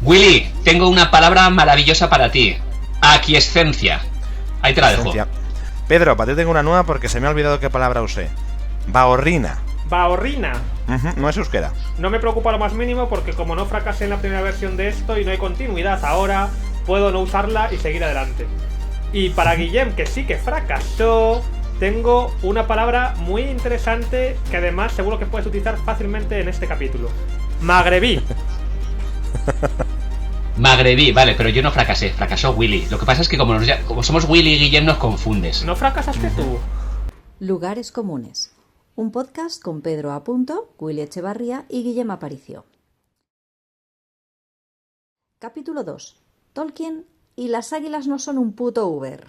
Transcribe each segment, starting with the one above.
Willy, tengo una palabra maravillosa para ti. Aquiescencia. Ahí te la dejo. Pedro, para ti tengo una nueva porque se me ha olvidado qué palabra usé. Bahorrina. Bahorrina. No es euskera. No me preocupa lo más mínimo porque como no fracasé en la primera versión de esto y no hay continuidad ahora, puedo no usarla y seguir adelante. Y para Guillem, que sí que fracasó, tengo una palabra muy interesante que además seguro que puedes utilizar fácilmente en este capítulo. Magrebí. Magrebí, vale, pero yo no fracasé, fracasó Willy. Lo que pasa es que como somos Willy y Guillem nos confundes. ¿No fracasaste tú? Lugares comunes. Un podcast con Pedro A. Willy Echevarría y Guillem Aparicio. Capítulo 2. Tolkien y las águilas no son un puto Uber.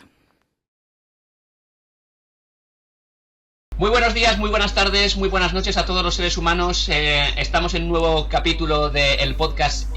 Muy buenos días, muy buenas tardes, muy buenas noches a todos los seres humanos. Estamos en un nuevo capítulo del podcast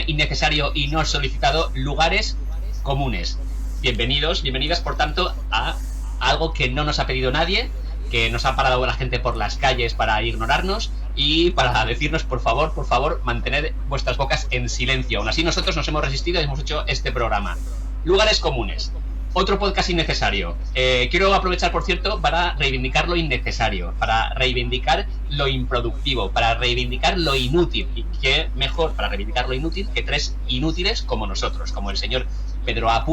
innecesario y no solicitado, Lugares Comunes. Bienvenidos, bienvenidas por tanto a algo que no nos ha pedido nadie, que nos ha parado la gente por las calles para ignorarnos y para decirnos por favor, mantened vuestras bocas en silencio. Aún así nosotros nos hemos resistido y hemos hecho este programa. Lugares Comunes. Otro podcast innecesario. Quiero aprovechar, por cierto, para reivindicar lo innecesario, para reivindicar lo improductivo, para reivindicar lo inútil. Y qué mejor para reivindicar lo inútil que tres inútiles como nosotros, como el señor Pedro A.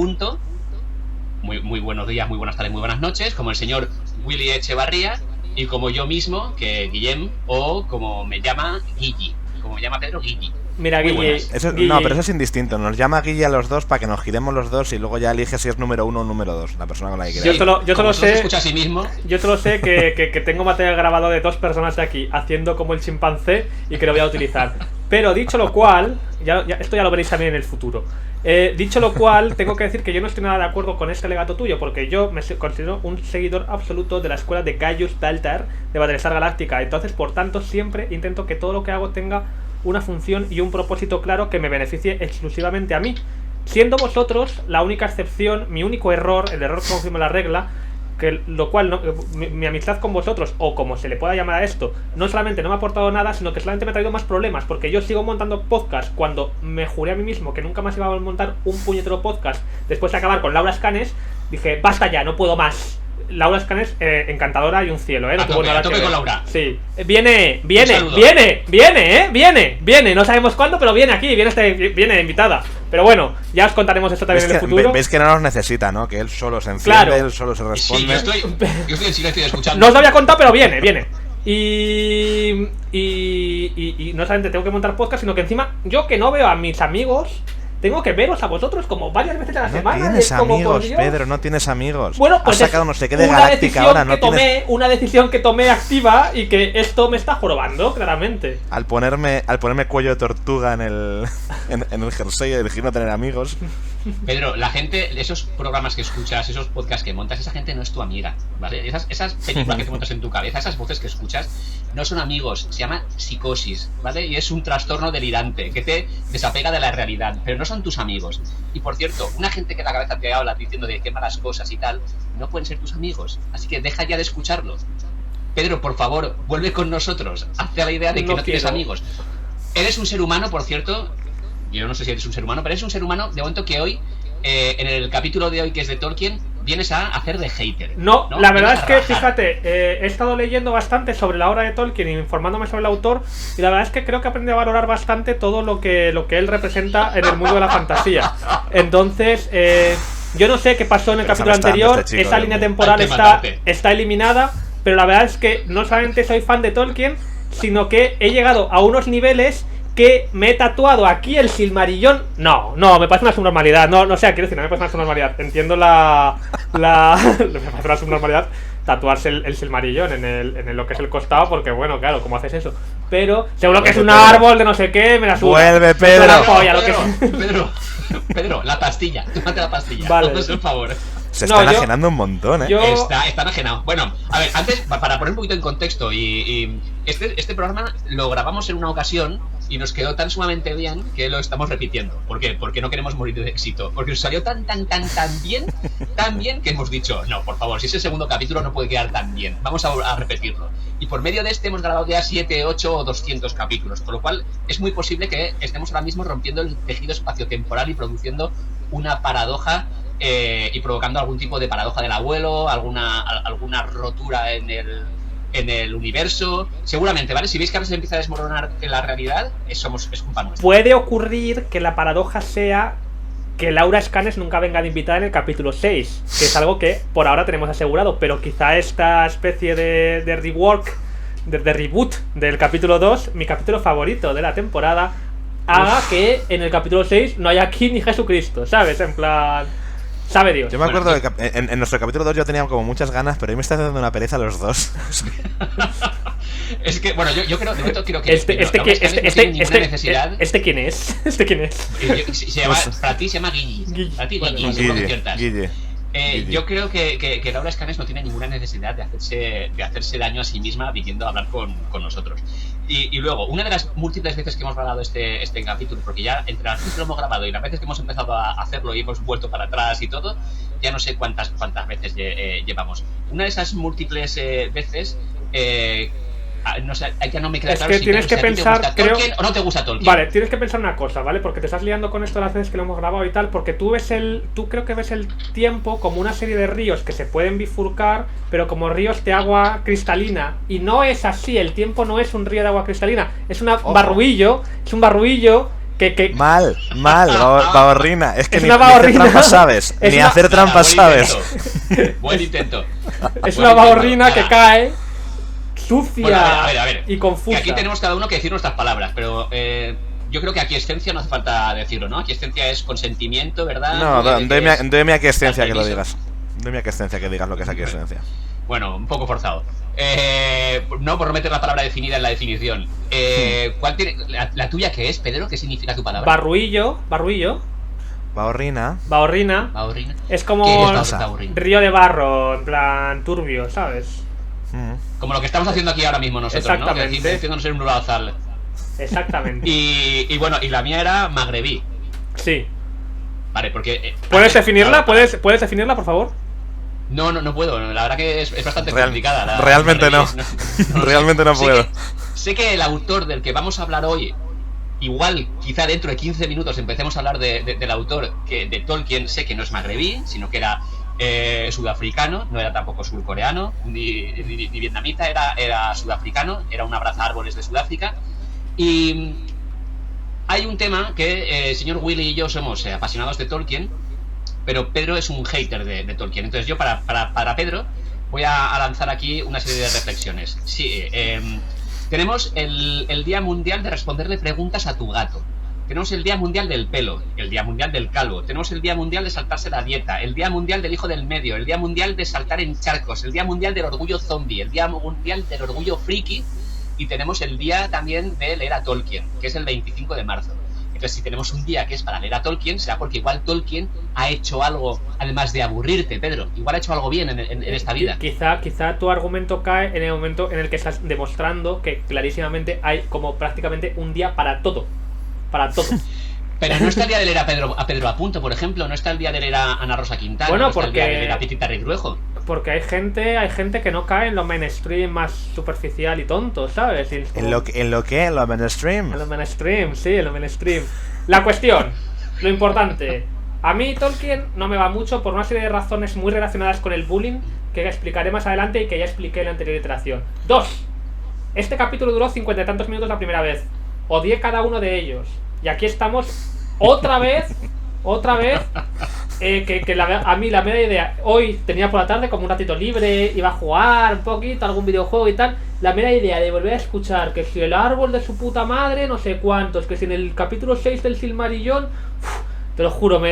Muy buenos días, muy buenas tardes, muy buenas noches, como el señor Willy Echevarría y como yo mismo, que Guillem, o como me llama Guille, como me llama Pedro, Guille. Mira, Guille, no, pero eso es indistinto. Nos llama Guille a los dos para que nos giremos los dos y luego ya elige si es número 1 o número 2, la persona con la que quiera. Yo te lo sé. Escucha a sí mismo. Yo te lo sé que tengo material grabado de 2 personas de aquí haciendo como el chimpancé y que lo voy a utilizar. Pero dicho lo cual, esto ya lo veréis también en el futuro. Dicho lo cual, tengo que decir que yo no estoy nada de acuerdo con este alegato tuyo, porque yo me considero un seguidor absoluto de la escuela de Gaius Baltar de Battlestar Galactica. Entonces, por tanto, siempre intento que todo lo que hago tenga una función y un propósito claro que me beneficie exclusivamente a mí. Siendo vosotros la única excepción, mi único error, el error que confirma la regla, que lo cual no, mi amistad con vosotros, o como se le pueda llamar a esto, no solamente no me ha aportado nada, sino que solamente me ha traído más problemas, porque yo sigo montando podcast cuando me juré a mí mismo que nunca más iba a montar un puñetero podcast después de acabar con Laura Escanes. Dije, basta ya, no puedo más. Laura Escanes, encantadora y un cielo, no tuvo nada que ver. Con Laura. Sí, viene, no sabemos cuándo, pero viene aquí, viene invitada. Pero bueno, ya os contaremos esto también en el futuro. Veis que no nos necesita, ¿no? Que él solo se enciende, claro. Él solo se responde. Sí, yo estoy en silencio escuchando. No os lo había contado, pero viene. Y no solamente tengo que montar podcast, sino que encima yo que no veo a mis amigos, tengo que veros a vosotros como varias veces a la semana. No tienes como, amigos, Pedro, no tienes amigos. Bueno, pues has sacado no sé qué de Galáctica ahora, no tienes... Una decisión que tomé activa y que esto me está jorobando, claramente. Al ponerme cuello de tortuga en el jersey y elegir no tener amigos. Pedro, la gente, esos programas que escuchas, esos podcasts que montas, esa gente no es tu amiga, ¿vale? Esas películas que te montas en tu cabeza, esas voces que escuchas, no son amigos, se llama psicosis, ¿vale? Y es un trastorno delirante que te desapega de la realidad, pero no son tus amigos. Y por cierto, una gente que en la cabeza te habla diciendo de qué malas cosas y tal, no pueden ser tus amigos, así que deja ya de escucharlos. Pedro, por favor, vuelve con nosotros, hazte la idea de que no tienes amigos. Eres un ser humano, por cierto. Yo no sé si eres un ser humano, pero eres un ser humano de momento que hoy, en el capítulo de hoy que es de Tolkien, vienes a hacer de hater. No, la verdad es que, fíjate, he estado leyendo bastante sobre la obra de Tolkien y informándome sobre el autor, y la verdad es que creo que aprendí a valorar bastante todo lo que él representa en el mundo de la fantasía. Entonces, yo no sé qué pasó en el capítulo anterior, esa línea temporal está eliminada, pero la verdad es que no solamente soy fan de Tolkien, sino que he llegado a unos niveles que me he tatuado aquí el Silmarillón. No, me parece una subnormalidad. No, quiero decir, no me parece una subnormalidad. Entiendo me parece una subnormalidad tatuarse el Silmarillón en lo que es el costado, porque bueno, claro, ¿cómo haces eso? Pero seguro que es un árbol de no sé qué, me la suda. Vuelve, Pedro. Pedro, la pastilla. Tómate la pastilla. Vale. Haznos el favor. Se está enajenando un montón, Está enajenado. Bueno, a ver, antes, para poner un poquito en contexto, y este programa lo grabamos en una ocasión y nos quedó tan sumamente bien que lo estamos repitiendo. ¿Por qué? Porque no queremos morir de éxito. Porque nos salió tan bien que hemos dicho, no, por favor, si es el segundo capítulo no puede quedar tan bien. Vamos a repetirlo. Y por medio de este hemos grabado ya 7, 8 o 200 capítulos, con lo cual es muy posible que estemos ahora mismo rompiendo el tejido espaciotemporal y produciendo una paradoja y provocando algún tipo de paradoja del abuelo, alguna rotura en el universo, seguramente, ¿vale? Si veis que ahora se empieza a desmoronar en la realidad, es culpa nuestra. Puede ocurrir que la paradoja sea que Laura Escanes nunca venga de invitada en el capítulo 6, que es algo que por ahora tenemos asegurado, pero quizá esta especie de rework, de reboot del capítulo 2, mi capítulo favorito de la temporada, haga que en el capítulo 6 no haya aquí ni Jesucristo, ¿sabes? En plan... Sabe Dios. Yo me acuerdo de en nuestro capítulo 2 yo tenía como muchas ganas, pero hoy me está dando una pereza a los dos. Es que, bueno, yo creo, de momento creo que ¿Este quién es? Para ti se llama Guille. Para ti Guille, seguro que aciertas. Guille. Yo creo que Laura Escanes no tiene ninguna necesidad de hacerse daño a sí misma viniendo a hablar con nosotros. Y luego, una de las múltiples veces que hemos grabado este capítulo, porque ya entre las veces que lo hemos grabado y las veces que hemos empezado a hacerlo y hemos vuelto para atrás y todo, ya no sé cuántas veces llevamos. Una de esas múltiples veces, no sé, ya no me queda claro si tienes que pensar, te gusta Tolkien o no te gusta Tolkien. Vale, tienes que pensar una cosa, ¿vale? Porque te estás liando con esto las veces que lo hemos grabado y tal, porque tú creo que ves el tiempo como una serie de ríos que se pueden bifurcar, pero como ríos de agua cristalina, y no es así, el tiempo no es un río de agua cristalina, es un barruillo que... Mal, Baorrina. Es que es ni hacer trampas sabes. Ni hacer trampas sabes. Buen intento. Es una bahorrina que cae sucia, bueno, a ver, y confusa. Que aquí tenemos cada uno que decir nuestras palabras, pero yo creo que aquiescencia no hace falta decirlo, ¿no? Aquiescencia es consentimiento, ¿verdad? No, doy aquiescencia que lo digas. Doy aquiescencia que digas lo que es aquiescencia. Bueno, un poco forzado. No por no meter la palabra definida en la definición. ¿Cuál tiene, la tuya qué es, Pedro? ¿Qué significa tu palabra? Barruillo. Bahorrina. Es como río de barro, en plan turbio, ¿sabes? Como lo que estamos haciendo aquí ahora mismo nosotros, exactamente, ¿no? Que diciéndonos en un lodazal. Exactamente. Y bueno, y la mía era magrebí. Sí. Vale, porque... ¿Puedes definirla? ¿Puedes definirla, por favor? No puedo. La verdad que es bastante complicada. Realmente no. Realmente no puedo. Sé que el autor del que vamos a hablar hoy, igual quizá dentro de 15 minutos empecemos a hablar del autor de Tolkien, sé que no es magrebí, sino que era sudafricano, no era tampoco surcoreano ni vietnamita, era sudafricano, era un abrazárboles de Sudáfrica. Y hay un tema que el señor Willy y yo somos apasionados de Tolkien, pero Pedro es un hater de Tolkien. Entonces yo para Pedro voy a lanzar aquí una serie de reflexiones. Sí, tenemos el Día Mundial de responderle preguntas a tu gato. Tenemos el Día Mundial del pelo, el Día Mundial del calvo, tenemos el Día Mundial de saltarse la dieta, el Día Mundial del hijo del medio, el Día Mundial de saltar en charcos, el Día Mundial del orgullo zombie, el Día Mundial del orgullo friki, y tenemos el día también de leer a Tolkien, que es el 25 de marzo. Entonces, si tenemos un día que es para leer a Tolkien, será porque igual Tolkien ha hecho algo, además de aburrirte, Pedro. Igual ha hecho algo bien en esta vida. Quizá tu argumento cae en el momento en el que estás demostrando que clarísimamente hay como prácticamente un día para todo. Para todo. Pero no está el día de leer a Pedro Apunto, por ejemplo. No está el día de leer a Ana Rosa Quintana. Bueno, no está porque... el día de leer a Pitita Rigruejo. Porque hay gente que no cae en lo mainstream más superficial y tonto, ¿sabes? ¿En lo mainstream? En lo mainstream, sí, en lo mainstream. La cuestión, lo importante. A mí Tolkien no me va mucho por una serie de razones muy relacionadas con el bullying que explicaré más adelante y que ya expliqué en la anterior iteración. 2. Este capítulo duró 50 y tantos minutos la primera vez. Odié cada uno de ellos. Y aquí estamos otra vez. A mí la mera idea, hoy tenía por la tarde como un ratito libre, iba a jugar un poquito, algún videojuego y tal. La mera idea de volver a escuchar que si el árbol de su puta madre, no sé cuántos, que si en el capítulo 6 del Silmarillón, te lo juro, o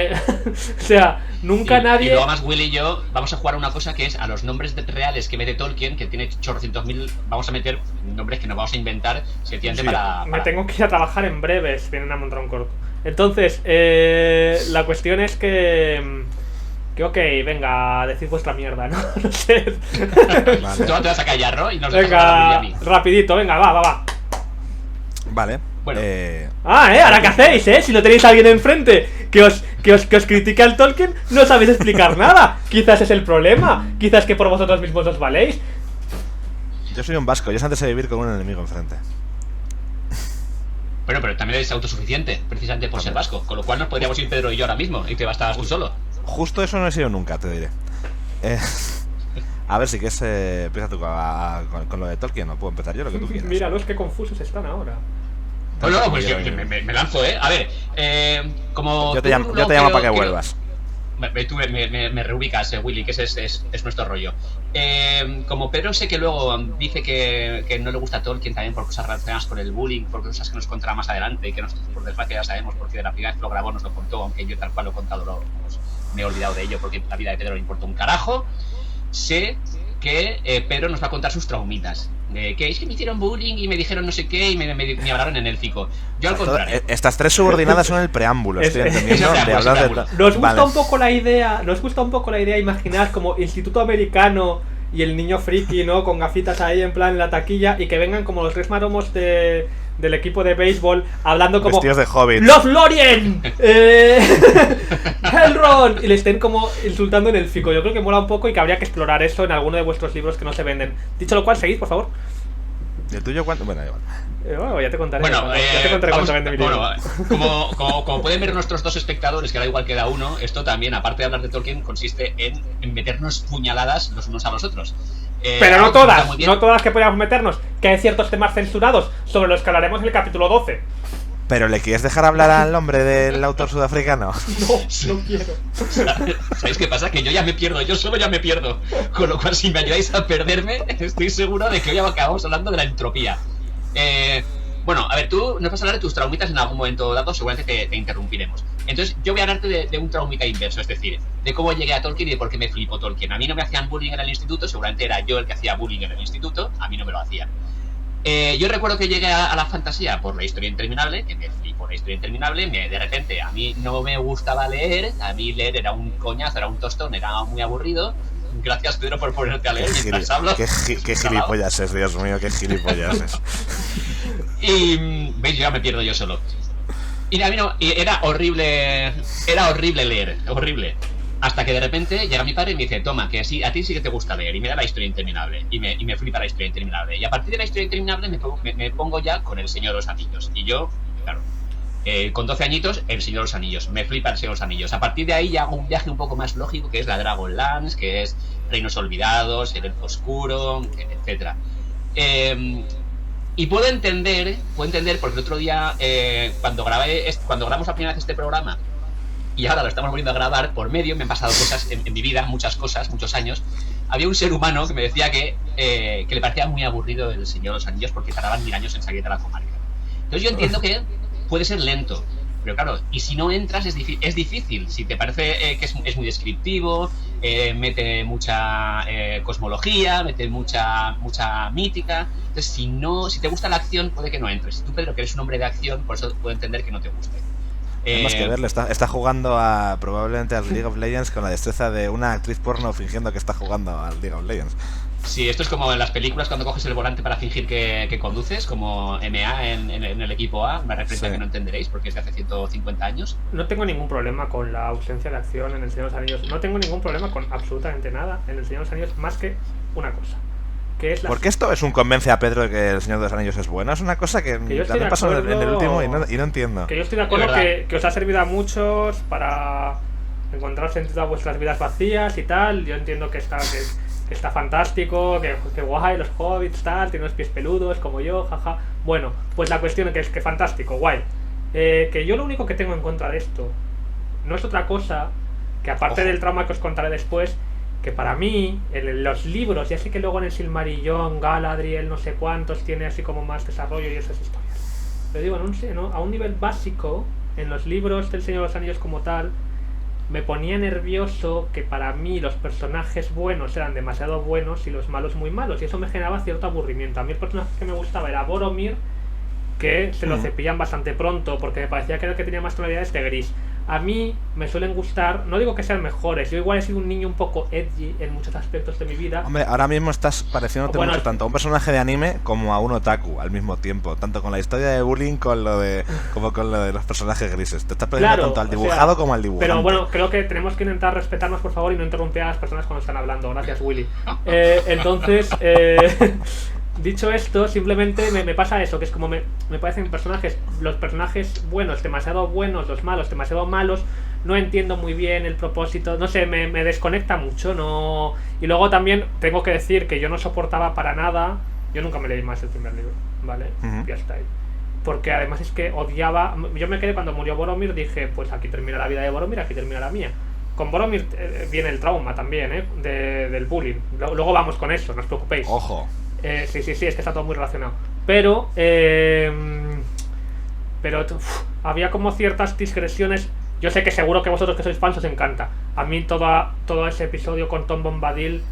sea, nunca nadie... Y luego más Willy y yo vamos a jugar una cosa que es a los nombres reales que mete Tolkien, que tiene 800.000, vamos a meter nombres que nos vamos a inventar sencillamente para... Me tengo que ir a trabajar en breves, vienen a montar un corto. Entonces, la cuestión es que ok, venga, decid vuestra mierda, ¿no? No sé. Vale. Tú te vas a callar, ¿no? Y nos venga, rapidito, venga, va. Vale, Bueno. Ahora qué hacéis, si no tenéis a alguien enfrente que os critique al Tolkien, no sabéis explicar nada. Quizás es el problema. Quizás que por vosotros mismos os valéis. Yo soy un vasco, yo antes de vivir con un enemigo enfrente. Bueno, pero también eres autosuficiente, precisamente por ser vasco. Con lo cual nos podríamos ir Pedro y yo ahora mismo y te bastabas tú solo. Justo eso no he sido nunca, te diré. A ver si quieres empieza tú con lo de Tolkien, no puedo empezar yo, lo que tú quieras. Míralos qué confusos están ahora. No, pues yo me lanzo, A ver, como yo te llamo para que vuelvas. Tú me reubicas, Willy, que ese es nuestro rollo. Como Pedro sé que luego dice que no le gusta Tolkien también por cosas relacionadas con el bullying, por cosas que nos contará más adelante y que nosotros por desgracia ya sabemos porque de la primera vez que lo grabó nos lo contó, aunque yo tal cual lo he contado me he olvidado de ello porque la vida de Pedro le importa un carajo. Sé que Pedro nos va a contar sus traumitas. Que es que me hicieron bullying y me dijeron no sé qué y me hablaron en élfico. Yo al contrario. Estas tres subordinadas son el preámbulo, estoy entendiendo. Nos gusta un poco la idea, imaginar como instituto americano y el niño friki, ¿no? Con gafitas ahí en plan en la taquilla y que vengan como los tres maromos del equipo de béisbol hablando como vestidos de hobbit. ¡Los Lorien! ¡Elrond! Y le estén como insultando en el fico. Yo creo que mola un poco y que habría que explorar eso en alguno de vuestros libros que no se venden. Dicho lo cual, seguid, por favor. ¿Y el tuyo cuánto? Bueno, igual. Bueno, ya te contaré. Bueno, ya te contaré cuánto vende mi libro. Bueno, como pueden ver nuestros dos espectadores, que da igual que da uno, esto también, aparte de hablar de Tolkien, consiste en meternos puñaladas los unos a los otros. Pero no todas que podamos meternos, que hay ciertos temas censurados sobre los que hablaremos en el capítulo 12. ¿Pero le quieres dejar hablar al hombre del autor sudafricano? No quiero. ¿Sabéis qué pasa? Que yo ya me pierdo, yo solo ya me pierdo. Con lo cual, si me ayudáis a perderme, estoy seguro de que hoy acabamos hablando de la entropía. Bueno, a ver, tú nos vas a hablar de tus traumitas en algún momento dado, seguramente te interrumpiremos. Entonces, yo voy a hablarte de un traumita inverso, es decir, de cómo llegué a Tolkien y de por qué me flipó Tolkien. A mí no me hacían bullying en el instituto, seguramente era yo el que hacía bullying en el instituto, a mí no me lo hacían. Yo recuerdo que llegué a la fantasía por la historia interminable, que me flipó la historia interminable, de repente a mí no me gustaba leer, a mí leer era un coñazo, era un tostón, era muy aburrido. Gracias, Pedro, por ponerte a leer mientras hablo. Qué gilipollas es, Dios mío, qué gilipollas es. Y veis, yo ya me pierdo yo solo. Y a mí no, era horrible leer, horrible. Hasta que de repente llega mi padre y me dice, toma, que sí, a ti sí que te gusta leer, y me da la historia interminable, y me flipa la historia interminable. Y a partir de la historia interminable me pongo ya con El Señor de los Anillos. Y yo, claro, con 12 añitos, El Señor de los Anillos, me flipa El Señor de los Anillos. A partir de ahí ya hago un viaje un poco más lógico, que es la Dragonlance, que es Reinos Olvidados, El Elfo Oscuro, etcétera. Y puedo entender, porque el otro día, cuando grabamos la primera vez este programa, y ahora lo estamos volviendo a grabar, por medio me han pasado cosas en mi vida, muchas cosas, muchos años. Había un ser humano que me decía que le parecía muy aburrido El Señor de los Anillos porque tardaban 1000 años en salir de la comarca. Entonces yo entiendo que puede ser lento, pero claro, y si no entras es difícil. Si te parece que es muy descriptivo, mete mucha cosmología, mete mucha mítica. Entonces si te gusta la acción, puede que no entres. Tú, Pedro, que eres un hombre de acción, por eso puedo entender que no te guste. Tenemos que verle, está jugando probablemente al League of Legends con la destreza de una actriz porno fingiendo que está jugando al League of Legends. Sí, esto es como en las películas cuando coges el volante para fingir que conduces, como MA en el equipo A, una referencia que no entenderéis porque es de hace 150 años. No tengo ningún problema con la ausencia de acción en El Señor de los Anillos, no tengo ningún problema con absolutamente nada en El Señor de los Anillos más que una cosa. Porque esto es un convence a Pedro de que El Señor de los Anillos es bueno. Es una cosa que también pasó en el último y no entiendo. Que yo estoy de acuerdo que os ha servido a muchos para encontrar sentido a vuestras vidas vacías y tal. Yo entiendo que está fantástico, que guay, los hobbits, tal, tiene unos pies peludos como yo, jaja. Bueno, pues la cuestión es que fantástico, guay. Que yo lo único que tengo en contra de esto no es otra cosa que, aparte del trauma que os contaré después, que para mí, en los libros, ya sé que luego en el Silmarillón, Galadriel, no sé cuántos, tiene así como más desarrollo y esas historias. Pero digo, a un nivel básico, en los libros del Señor de los Anillos como tal, me ponía nervioso que para mí los personajes buenos eran demasiado buenos y los malos muy malos, y eso me generaba cierto aburrimiento. A mí el personaje que me gustaba era Boromir, que se lo cepillan bastante pronto, porque me parecía que era el que tenía más tonalidades de gris. A mí me suelen gustar, no digo que sean mejores, yo igual he sido un niño un poco edgy en muchos aspectos de mi vida. Hombre, ahora mismo estás pareciéndote mucho tanto a un personaje de anime como a un otaku al mismo tiempo, tanto con la historia de bullying como con lo de los personajes grises. Te estás pareciendo tanto al dibujado como al dibujante. Pero bueno, creo que tenemos que intentar respetarnos, por favor, y no interrumpir a las personas cuando están hablando. Gracias, Willy. Entonces, dicho esto, simplemente me pasa eso, que es como me parecen los personajes buenos, demasiado buenos, los malos, demasiado malos. No entiendo muy bien el propósito, no sé, me desconecta mucho, no. Y luego también tengo que decir que yo no soportaba para nada, yo nunca me leí más el primer libro, ¿vale? Ya está ahí. Porque además es que odiaba, yo me quedé cuando murió Boromir, dije, pues aquí termina la vida de Boromir, aquí termina la mía. Con Boromir viene el trauma también, del bullying. Luego vamos con eso, no os preocupéis. Ojo. Sí, es que está todo muy relacionado. Pero había como ciertas digresiones. Yo sé que seguro que vosotros que sois fans os encanta. A mí todo ese episodio con Tom Bombadil,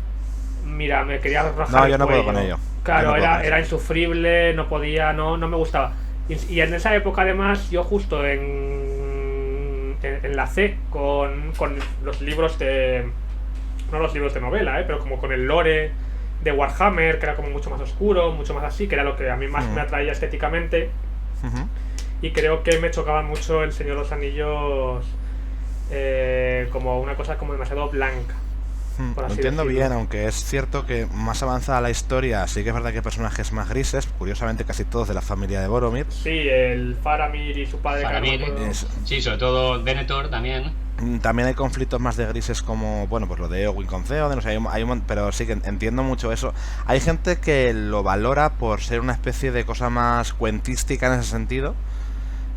mira, me quería rajar No, el yo no cuello. puedo con ello. Claro, no era insufrible, no podía, no me gustaba. Y en esa época además, yo justo enlacé con los libros de... No los libros de novela, pero como con el lore de Warhammer, que era como mucho más oscuro, mucho más así, que era lo que a mí más me atraía estéticamente. Y creo que me chocaba mucho El Señor de los Anillos como una cosa como demasiado blanca. Lo entiendo bien, aunque es cierto que más avanzada la historia, sí que es verdad que hay personajes más grises, curiosamente casi todos de la familia de Boromir. Sí, el Faramir y su padre. Faramir, sí, sobre todo Denethor también. También hay conflictos más de grises como, bueno, pues lo de Eowyn con Theoden, o sea, pero sí que entiendo mucho eso. Hay gente que lo valora por ser una especie de cosa más cuentística en ese sentido.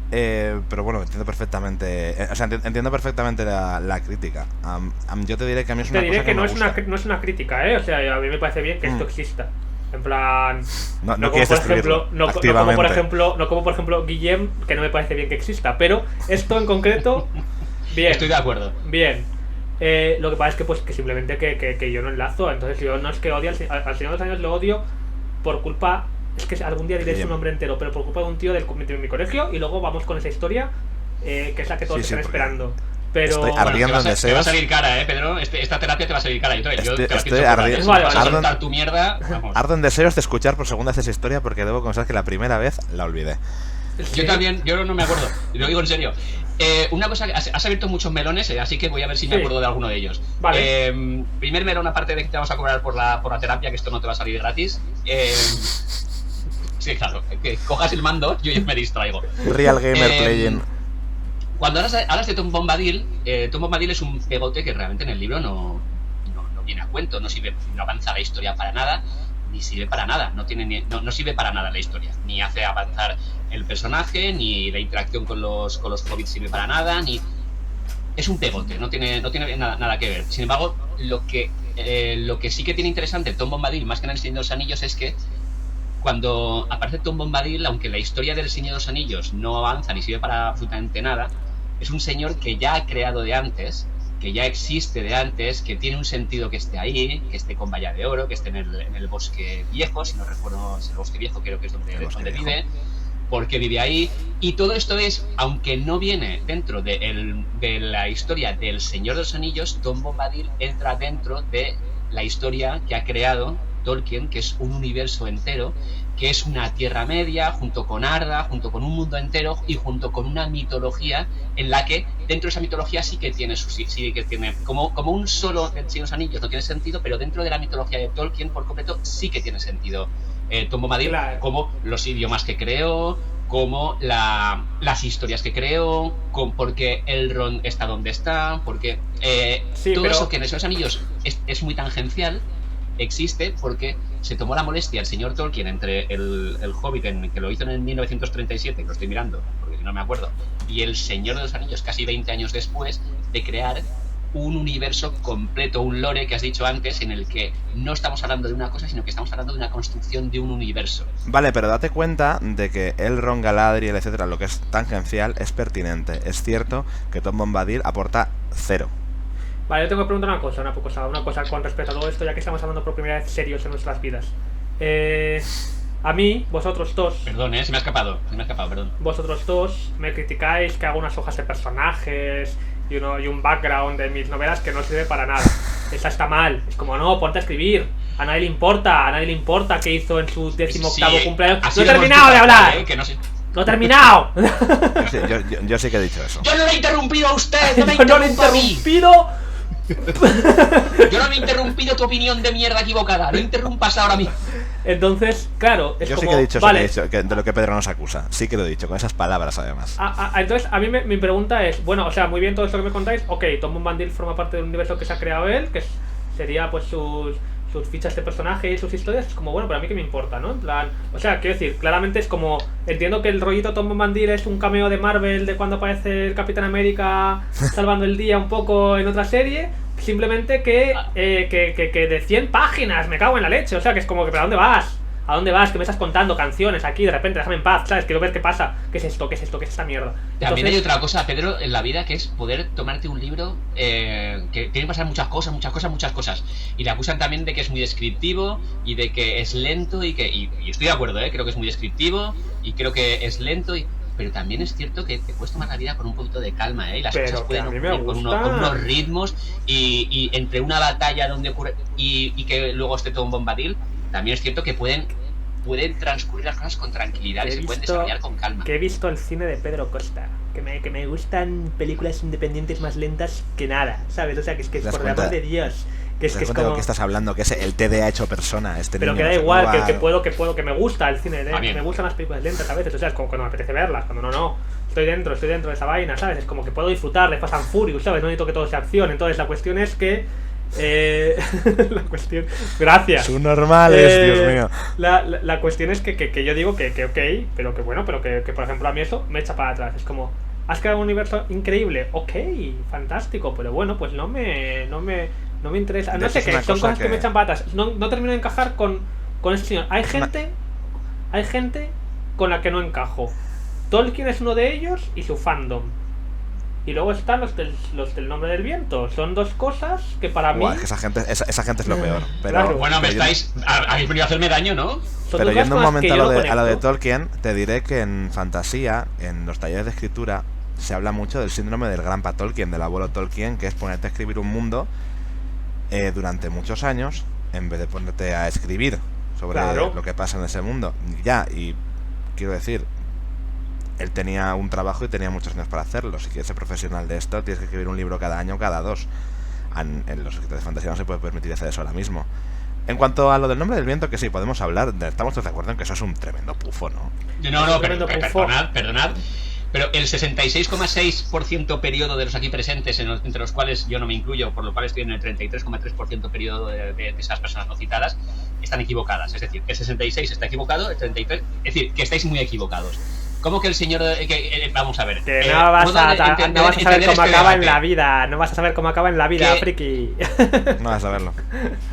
Pero bueno, entiendo perfectamente. Entiendo perfectamente la crítica. Yo te diré que a mí es una cosa que no me gusta. No es una crítica, o sea, a mí me parece bien que esto exista. En plan, no quieres destruirlo no como por ejemplo Guillem, que no me parece bien que exista, pero esto en concreto, bien. Estoy de acuerdo. Bien. Lo que pasa es que pues que simplemente que yo no enlazo, entonces yo no es que odie al Señor de los Años, lo odio por culpa. Es que algún día diré su nombre entero, pero por culpa de un tío de mi colegio. Y luego vamos con esa historia, que es la que todos están esperando. Pero estoy ardiendo en deseos. Te va a salir cara, Pedro. Esta terapia te va a salir cara. Yo te la estoy ardiendo. Vas a soltar tu mierda. Ardo en deseos de escuchar por segunda vez esa historia, porque debo confesar que la primera vez la olvidé. Sí. Yo también, yo no me acuerdo. Lo digo en serio. Una cosa, has abierto muchos melones, así que voy a ver si me acuerdo de alguno de ellos. Vale. Primer melón, aparte de que te vamos a cobrar por la terapia, que esto no te va a salir gratis. Sí, claro, que cojas el mando, yo ya me distraigo. Real Gamer Playing. Cuando hablas de Tom Bombadil, Tom Bombadil es un pegote que realmente en el libro no viene a cuento, no avanza la historia para nada, ni sirve para nada, no sirve para nada la historia, ni hace avanzar el personaje, ni la interacción con los hobbits sirve para nada, ni... Es un pegote, no tiene nada que ver. Sin embargo, lo que sí que tiene interesante Tom Bombadil, más que en El Señor de los Anillos, es que cuando aparece Tom Bombadil, aunque la historia del Señor de los Anillos no avanza ni sirve para absolutamente nada, es un señor que ya ha creado de antes, que ya existe de antes, que tiene un sentido que esté ahí, que esté con Valla de Oro, que esté en el bosque viejo, si no recuerdo, es el bosque viejo, creo que es donde vive, porque vive ahí. Y todo esto es, aunque no viene dentro de la historia del Señor de los Anillos, Tom Bombadil entra dentro de la historia que ha creado Tolkien, que es un universo entero, que es una Tierra Media, junto con Arda, junto con un mundo entero y junto con una mitología en la que dentro de esa mitología sí que tiene como un solo del Señor de los Anillos no tiene sentido, pero dentro de la mitología de Tolkien por completo sí que tiene sentido. Tom Bombadil, claro, como los idiomas que creó, como las historias que creó, porque Elrond está donde está, porque todo eso que en esos anillos es muy tangencial, existe porque se tomó la molestia el señor Tolkien entre el Hobbit, que lo hizo en el 1937, que lo estoy mirando porque no me acuerdo, y el Señor de los Anillos casi 20 años después, de crear un universo completo, un lore que has dicho antes, en el que no estamos hablando de una cosa, sino que estamos hablando de una construcción de un universo. Vale, pero date cuenta de que Elrond, Galadriel, etcétera, lo que es tangencial es pertinente. Es cierto que Tom Bombadil aporta 0. Vale, yo tengo que preguntar una cosa con respecto a todo esto, ya que estamos hablando por primera vez serios en nuestras vidas. a mí, vosotros dos... Perdón, se me ha escapado, perdón. Vosotros dos me criticáis que hago unas hojas de personajes y un background de mis novelas que no sirve para nada. Esa está mal. Es como, no, ponte a escribir. A nadie le importa qué hizo en su 18º cumpleaños. ¡No he terminado de hablar! Que no sé. ¡No he terminado! Sí, yo sí que he dicho eso. ¡Yo no le he interrumpido a usted! ¡No me Yo no le he interrumpa a mí! interrumpido. Yo no me he interrumpido tu opinión de mierda equivocada. No interrumpas ahora mismo. Entonces, claro, es Yo como... sí que he dicho eso vale. de lo que Pedro nos acusa. Sí que lo he dicho, con esas palabras además. Entonces, a mí mi pregunta es, bueno, o sea, muy bien todo esto que me contáis. Ok, Tom Bombadil forma parte del universo que se ha creado él, que sería pues sus fichas de personaje y sus historias. Es como, bueno, pero a mí que me importa, ¿no? En plan, o sea, quiero decir, claramente es como, entiendo que el rollito Tom Bombadil es un cameo de Marvel de cuando aparece el Capitán América salvando el día un poco en otra serie. Simplemente que de 100 páginas, me cago en la leche. O sea, que es como que, ¿pero a dónde vas? ¿A dónde vas? ¿Qué me estás contando? Canciones aquí, de repente, déjame en paz, ¿sabes? Quiero ver qué pasa. ¿Qué es esto? ¿Qué es esto? ¿Qué es esta mierda? También hay otra cosa, Pedro, en la vida, que es poder tomarte un libro que tiene que pasar muchas cosas. Y le acusan también de que es muy descriptivo y de que es lento y estoy de acuerdo, creo que es muy descriptivo y creo que es lento pero también es cierto que te puedes tomar la vida con un poquito de calma, y las pero cosas pueden ocurrir con gusta. unos ritmos y entre una batalla donde ocurre y que luego esté todo un Bombadil, también es cierto que pueden transcurrir las cosas con tranquilidad y se pueden desarrollar con calma. Que he visto el cine de Pedro Costa, que me gustan películas independientes más lentas que nada, ¿sabes? O sea, que es por el amor de Dios. Que es como... de lo que estás hablando, que es el TDA hecho persona, pero niño, que da igual, va... que me gusta el cine, me gustan las películas lentas a veces, o sea, es como cuando me apetece verlas, cuando no, estoy dentro de esa vaina, ¿sabes? Es como que puedo disfrutar de Fast and Furious, ¿sabes? No necesito que todo sea acción, entonces la cuestión es que... Gracias. Son normales, Dios mío. La cuestión es que yo digo que ok, pero que bueno, pero que por ejemplo a mí eso me echa para atrás, es como... Has creado un universo increíble, ok, fantástico, pero bueno, pues no me interesa. No sé qué, son cosas que me echan patas. No termino de encajar con este señor. Hay gente con la que no encajo. Tolkien es uno de ellos y su fandom. Y luego están los del Nombre del Viento. Son dos cosas que para mí... Es que esa gente es lo peor. Pero, claro. Bueno, habéis venido a hacerme daño, ¿no? Pero yendo un momento a lo de Tolkien, te diré que en fantasía, en los talleres de escritura, se habla mucho del síndrome del Grandpa Tolkien, del abuelo Tolkien, que es ponerte a escribir un mundo durante muchos años, en vez de ponerte a escribir sobre lo que pasa en ese mundo. Y quiero decir, él tenía un trabajo y tenía muchos años para hacerlo. Si quieres ser profesional de esto, tienes que escribir un libro cada año, cada 2. En los escritores de fantasía no se puede permitir hacer eso ahora mismo. En cuanto a lo del Nombre del Viento, que sí, podemos hablar, estamos todos de acuerdo en que eso es un tremendo pufo, ¿no? No, perdonad. Pero el 66,6% periodo de los aquí presentes, entre los cuales yo no me incluyo, por lo cual estoy en el 33,3% periodo de esas personas no citadas, están equivocadas. Es decir, el 66 está equivocado, el 33... Es decir, que estáis muy equivocados. ¿Cómo que el señor... vamos a ver. Que no vas a saber cómo acaba en la vida. No vas a saber cómo acaba en la vida, friki. No vas a verlo.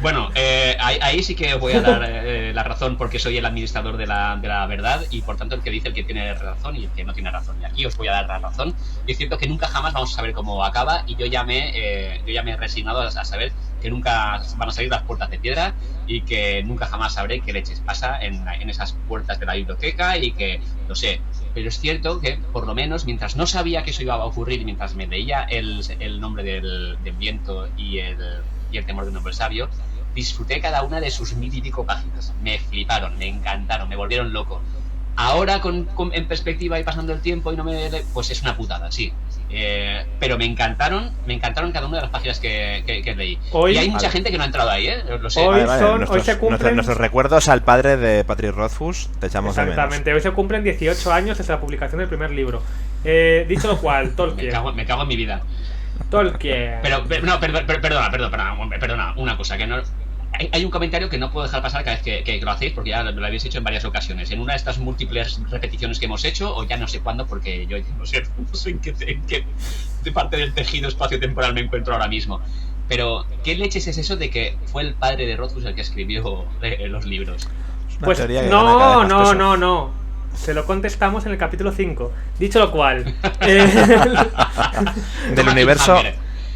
Bueno, ahí sí que os voy a dar la razón, porque soy el administrador de la verdad y por tanto el que dice el que tiene razón y el que no tiene razón. Y aquí os voy a dar la razón. Y es cierto que nunca jamás vamos a saber cómo acaba y yo ya me he resignado a saber que nunca van a salir las puertas de piedra y que nunca jamás sabré qué leches pasa en esas puertas de la biblioteca y que, no sé, pero es cierto que por lo menos mientras no sabía que eso iba a ocurrir y mientras me leía el Nombre del Viento y el Temor de un Hombre Sabio, disfruté cada una de sus 1000 y pico páginas. Me fliparon, me encantaron, me volvieron loco. Ahora en perspectiva y pasando el tiempo y pues es una putada, sí. Pero me encantaron cada una de las páginas que leí. Y hay mucha gente que no ha entrado ahí, lo sé. Hoy se cumplen... Nuestros recuerdos al padre de Patrick Rothfuss, te echamos de menos. Exactamente, hoy se cumplen 18 años desde la publicación del primer libro. Dicho lo cual, Tolkien. me cago en mi vida. Tolkien. Perdona, una cosa, que no... Hay un comentario que no puedo dejar pasar cada vez que lo hacéis, porque ya lo habéis hecho en varias ocasiones. En una de estas múltiples repeticiones que hemos hecho, o ya no sé cuándo, porque yo no sé en qué de parte del tejido espacio-temporal me encuentro ahora mismo. Pero, ¿qué leches es eso de que fue el padre de Rothfuss el que escribió los libros? Pues no. Se lo contestamos en el capítulo 5. Dicho lo cual, del universo...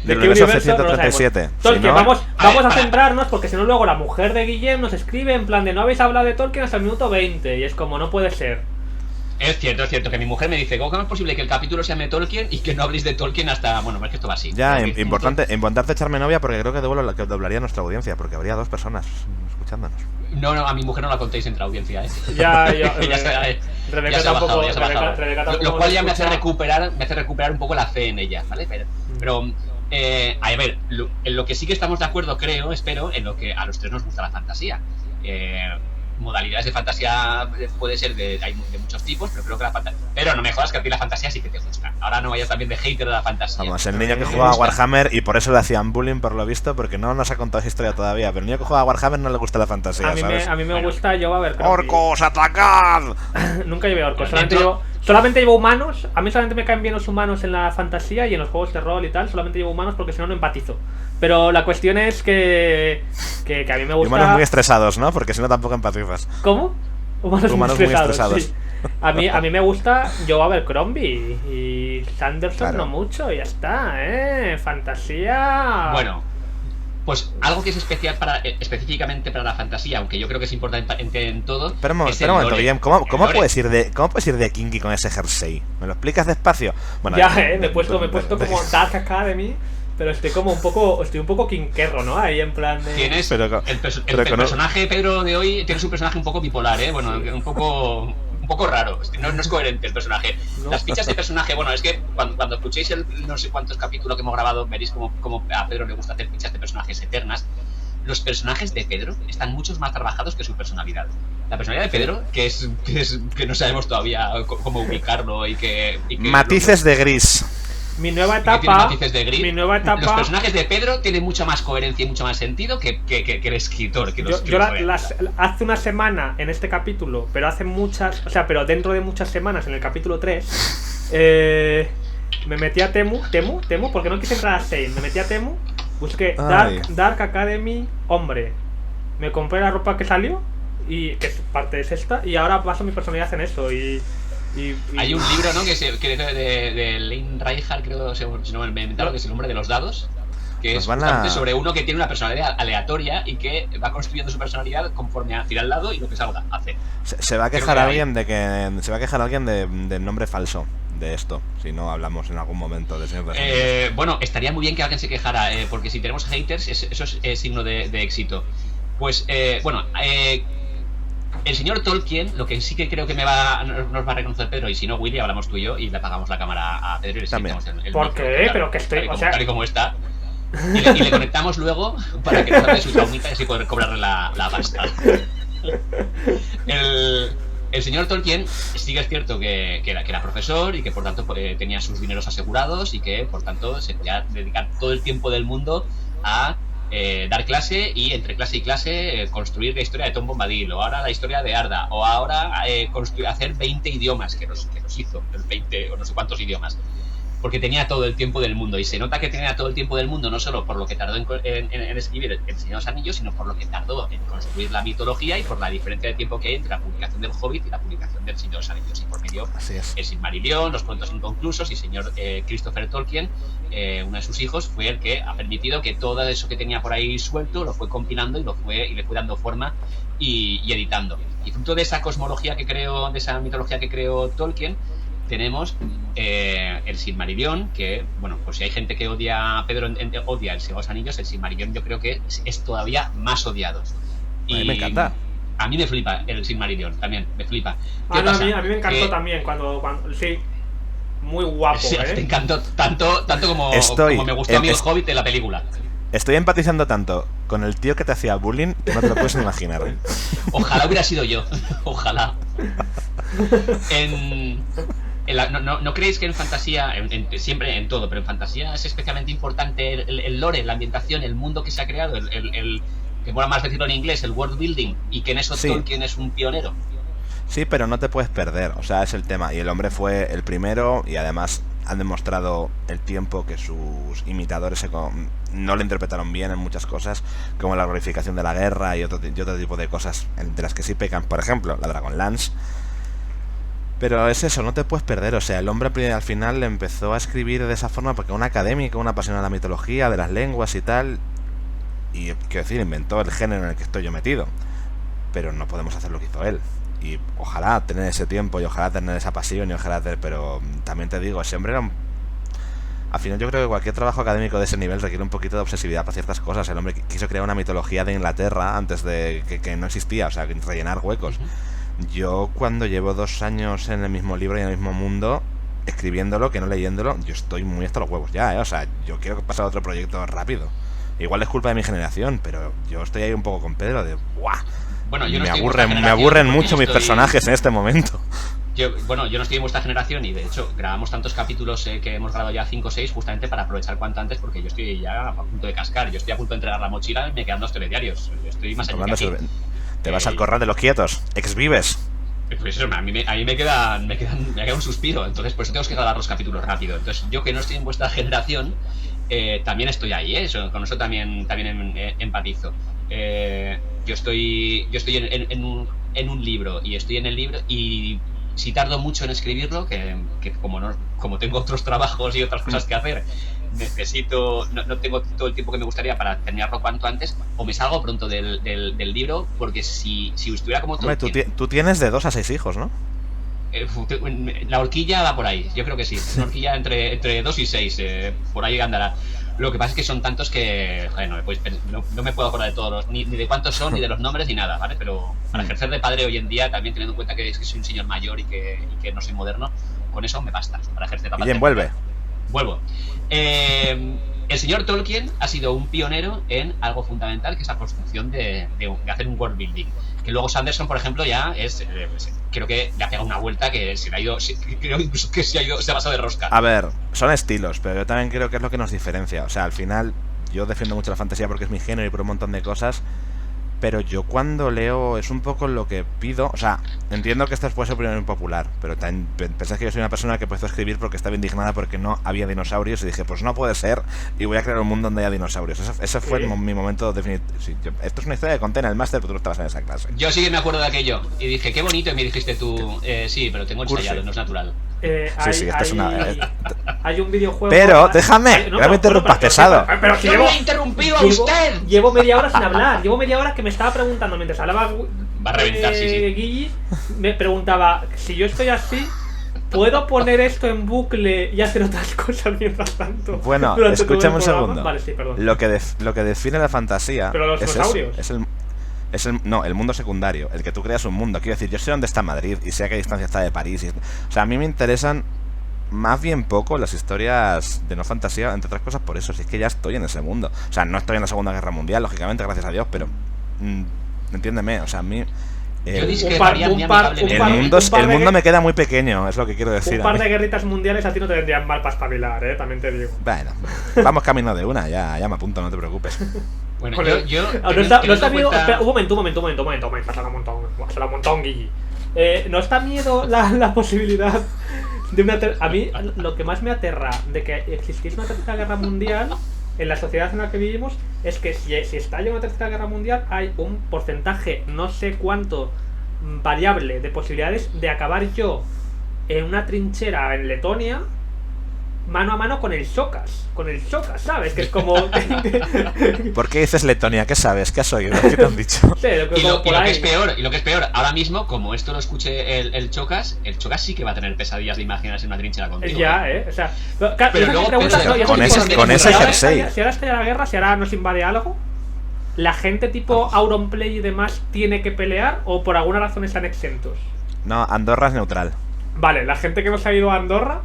del qué universo universo? No lo 137. sabemos. Tolkien, Si no- vamos a centrarnos, porque si no luego la mujer de Guillem nos escribe en plan de no habéis hablado de Tolkien hasta el minuto 20, y es como, no puede ser. Es cierto, que mi mujer me dice, ¿cómo es posible que el capítulo se llame Tolkien y que no habléis de Tolkien hasta... Bueno, es que esto va así. Ya, Porque- importante echarme novia porque creo que doblaría nuestra audiencia, porque habría 2 personas escuchándonos. No, a mi mujer no la contéis entre audiencia, ¿eh? Ya, Ya se Rebeca ha bajado, tampoco. ya se ha bajado. Rebeca tampoco Lo cual ya me nos hace escucha. recuperar un poco la fe en ella, ¿vale? Pero a ver, en lo que sí que estamos de acuerdo, espero, en lo que a los tres nos gusta la fantasía. Modalidades de fantasía puede ser hay de muchos tipos, pero creo que la fantasía... Pero no me jodas que a ti la fantasía sí que te gusta. Ahora no vayas también de hater de la fantasía. Vamos, el niño que jugaba a Warhammer, y por eso le hacían bullying por lo visto, porque no nos ha contado esa historia todavía, pero el niño que juega a Warhammer no le gusta la fantasía, ¿sabes? A mí me gusta yo a ver. ¡Orcos, atacad! Nunca llevé orcos, Dentro- solamente llevo humanos. A mí solamente me caen bien los humanos en la fantasía y en los juegos de rol y tal. Solamente llevo humanos porque si no, no empatizo. Pero la cuestión es que a mí me Y gusta. humanos muy estresados, ¿no? Porque si no tampoco empatizas. ¿Cómo? Humanos Humanos muy estresados. sí. A mí me gusta Joe Abercrombie y Sanderson Claro. no mucho, ya está, fantasía. Bueno, pues algo que es especial específicamente para la fantasía, aunque yo creo que es importante en todo. Espera un es el momento, lore. Guillem, ¿cómo El lore. puedes ir de kinky con ese jersey? ¿Me lo explicas despacio? Bueno, ya, me he puesto como Dark Academy, pero estoy un poco quinquerro, ¿no? Ahí en plan de... Tienes Pero el con- personaje Pedro de hoy tiene un personaje un poco bipolar, bueno, un poco raro, no es coherente el personaje. No. Las fichas de personaje, bueno, es que cuando escuchéis el no sé cuántos capítulos que hemos grabado, veréis como a Pedro le gusta hacer fichas de personajes eternas. Los personajes de Pedro están muchos más trabajados que su personalidad. La personalidad de Pedro, que no sabemos todavía cómo ubicarlo y que Matices de gris. Mi nueva y que tiene etapa... matices de gris. Mi nueva etapa... Los personajes de Pedro tienen mucha más coherencia y mucho más sentido que el escritor. Hace una semana en este capítulo, pero hace muchas, o sea, pero dentro de muchas semanas en el capítulo 3, me metí a Temu, porque no quise entrar a Sale, me metí a Temu, busqué Ay. Dark Academy hombre, me compré la ropa que salió y que parte es esta y ahora baso mi personalidad en eso y hay un libro, ¿no? que de Lane Reinhardt, creo, si no me he inventado, que es El hombre de los dados, que Nos es van a- justamente sobre uno que tiene una personalidad aleatoria y que va construyendo su personalidad conforme tira al lado y lo que salga hace. Se va a Creo quejar que alguien del nombre falso de esto, si no hablamos en algún momento de Señor de los Anillos. Bueno, estaría muy bien que alguien se quejara, porque si tenemos haters, eso es signo de éxito. Pues, el señor Tolkien, lo que sí que creo que nos va a reconocer Pedro, y si no, Willy, hablamos tú y yo y le apagamos la cámara a Pedro y le También. seguimos el ¿Por micro, qué? tal- Pero que estoy- tal y o como- sea- tal y como está. Y le conectamos luego para que nos hable de su traumita y así poder cobrarle la pasta. El señor Tolkien sí que es cierto que era profesor y que por tanto tenía sus dineros asegurados y que por tanto se podía dedicar todo el tiempo del mundo a dar clase y entre clase y clase construir la historia de Tom Bombadil o ahora la historia de Arda o ahora hacer 20 idiomas que nos hizo, 20 o no sé cuántos idiomas, porque tenía todo el tiempo del mundo y se nota que tenía todo el tiempo del mundo no solo por lo que tardó en escribir El Señor de los Anillos, sino por lo que tardó en construir la mitología y por la diferencia de tiempo que hay entre la publicación del Hobbit y la publicación del Señor de los Anillos, y por medio Así es. el Silmarillion, los cuentos inconclusos, y señor Christopher Tolkien, uno de sus hijos, fue el que ha permitido que todo eso que tenía por ahí suelto lo fue compilando y le fue dando forma y editando. Y fruto de esa cosmología que creó, de esa mitología que creó Tolkien, tenemos el Silmarillion, que, bueno, pues si hay gente que odia a Pedro, odia el Señor de los Anillos, el Silmarillion yo creo que es todavía más odiado. A mí me encanta. A mí me flipa el Silmarillion, también, me flipa. Ah, ¿Qué no, pasa? a mí me encantó Que- también cuando sí, muy guapo, Sí, te encantó tanto como me gustó a mí el Hobbit de la película. Estoy empatizando tanto con el tío que te hacía bullying que no te lo puedes imaginar. Ojalá hubiera sido yo. Ojalá. ¿No creéis que en fantasía, siempre en todo, pero en fantasía es especialmente importante el lore, la ambientación, el mundo que se ha creado, que mola más decirlo en inglés, el world building, y que en eso Sí. Tolkien es un pionero? Sí, pero no te puedes perder, o sea, es el tema. Y el hombre fue el primero y además han demostrado el tiempo que sus imitadores no le interpretaron bien en muchas cosas, como la glorificación de la guerra y otro tipo de cosas de las que sí pecan. Por ejemplo, la Dragonlance. Pero es eso, no te puedes perder. O sea, el hombre al final empezó a escribir de esa forma porque un académico, una apasionada de la mitología, de las lenguas y tal. Y quiero decir, inventó el género en el que estoy yo metido. Pero no podemos hacer lo que hizo él. Y ojalá tener ese tiempo y ojalá tener esa pasión y ojalá tener... Pero también te digo, ese hombre era un... Al final yo creo que cualquier trabajo académico de ese nivel requiere un poquito de obsesividad para ciertas cosas. El hombre quiso crear una mitología de Inglaterra antes de que no existía, o sea, rellenar huecos. Yo cuando llevo 2 años en el mismo libro y en el mismo mundo, escribiéndolo, que no leyéndolo, yo estoy muy hasta los huevos ya, ¿eh? O sea, yo quiero pasar a otro proyecto rápido. Igual es culpa de mi generación, pero yo estoy ahí un poco con Pedro de ¡buah! Bueno, yo no me aburren mucho mis personajes en este momento. Yo no estoy en vuestra generación y de hecho grabamos tantos capítulos que hemos grabado ya 5 o 6 justamente para aprovechar cuanto antes porque yo estoy ya a punto de cascar. Yo estoy a punto de entregar la mochila y me quedan 2 telediarios. Yo estoy más allá de aquí. Te vas al corral de los quietos, exvives. Pues eso, a mí me queda un suspiro, entonces por eso tengo que grabar los capítulos rápido. Entonces yo que no estoy en vuestra generación, también estoy ahí, con eso también empatizo. Yo estoy en un libro y estoy en el libro y si tardo mucho en escribirlo, que como tengo otros trabajos y otras cosas que hacer, no tengo todo el tiempo que me gustaría para terminarlo cuanto antes, o me salgo pronto del libro, porque si estuviera como todo... Hombre, tú tienes de 2 a 6 hijos, ¿no? La horquilla va por ahí, yo creo que sí. Una horquilla entre 2 y 6, por ahí andará. Lo que pasa es que son tantos que joder, no me puedo acordar de todos, ni de cuántos son, ni de los nombres, ni nada, ¿vale? Pero para ejercer de padre hoy en día, también teniendo en cuenta que soy un señor mayor y que no soy moderno, con eso me basta para ejercer la paternidad. Bien, Vuelvo. El señor Tolkien ha sido un pionero en algo fundamental, que es la construcción de hacer un world building. Que luego Sanderson, por ejemplo, ya creo que le ha pegado una vuelta que se le ha ido, creo incluso que se ha pasado de rosca. A ver, son estilos, pero yo también creo que es lo que nos diferencia. O sea, al final, yo defiendo mucho la fantasía porque es mi género y por un montón de cosas. Pero yo cuando leo es un poco lo que pido. O sea, entiendo que esta puede ser opinión impopular, pero también pensás que yo soy una persona que empezó a escribir porque estaba indignada porque no había dinosaurios y dije, pues no puede ser y voy a crear un mundo donde haya dinosaurios. Ese fue mi momento definitivo. Sí, esto es una historia que conté en el máster, pero tú no estabas en esa clase. Yo sí que me acuerdo de aquello y dije, qué bonito, y me dijiste tú, sí, pero tengo ensayado, no es natural. Hay un videojuego. Pero déjame, no me interrumpas, pesado. Pero si ¡Yo le he interrumpido a usted! Llevo media hora sin hablar. Llevo media hora que me estaba preguntando mientras hablaba. Va a reventar, sí. Guille me preguntaba si yo estoy así, ¿puedo poner esto en bucle y hacer otras cosas mientras tanto? Bueno, escúchame un segundo. Vale, sí, perdón. Lo que define la fantasía. Pero los dinosaurios. No, el mundo secundario, el que tú creas un mundo. Quiero decir, yo sé dónde está Madrid y sé a qué distancia está de París. O sea, a mí me interesan más bien poco las historias de no fantasía, entre otras cosas por eso, si es que ya estoy en ese mundo. O sea, no estoy en la Segunda Guerra Mundial, lógicamente, gracias a Dios, pero entiéndeme, o sea, a mí el mundo me queda muy pequeño, es lo que quiero decir. Un par de guerritas mundiales a ti no te vendrían mal para espabilar, también te digo. Bueno, vamos camino de una, ya me apunto, no te preocupes. Bueno, yo no está miedo. Espera, un momento. Se la montón, Guille. ¿No está miedo la posibilidad de una a mí lo que más me aterra de que existiese una tercera guerra mundial en la sociedad en la que vivimos es que si estalla una tercera guerra mundial hay un porcentaje no sé cuánto variable de posibilidades de acabar yo en una trinchera en Letonia mano a mano con el Shokas, ¿sabes? Que es como... ¿Por qué dices Letonia? ¿Qué sabes? ¿Qué has oído? ¿Qué te han dicho? Sí, y lo que es peor, ahora mismo, como esto lo escuche el Chokas sí que va a tener pesadillas de imaginarse en una trinchera contigo. Ya, o sea... Pero luego, con ese jersey. Si ahora estalla la guerra, si ahora nos invade algo, ¿la gente tipo Auronplay y demás tiene que pelear o por alguna razón están exentos? No, Andorra es neutral. Vale, la gente que no se ha ido a Andorra...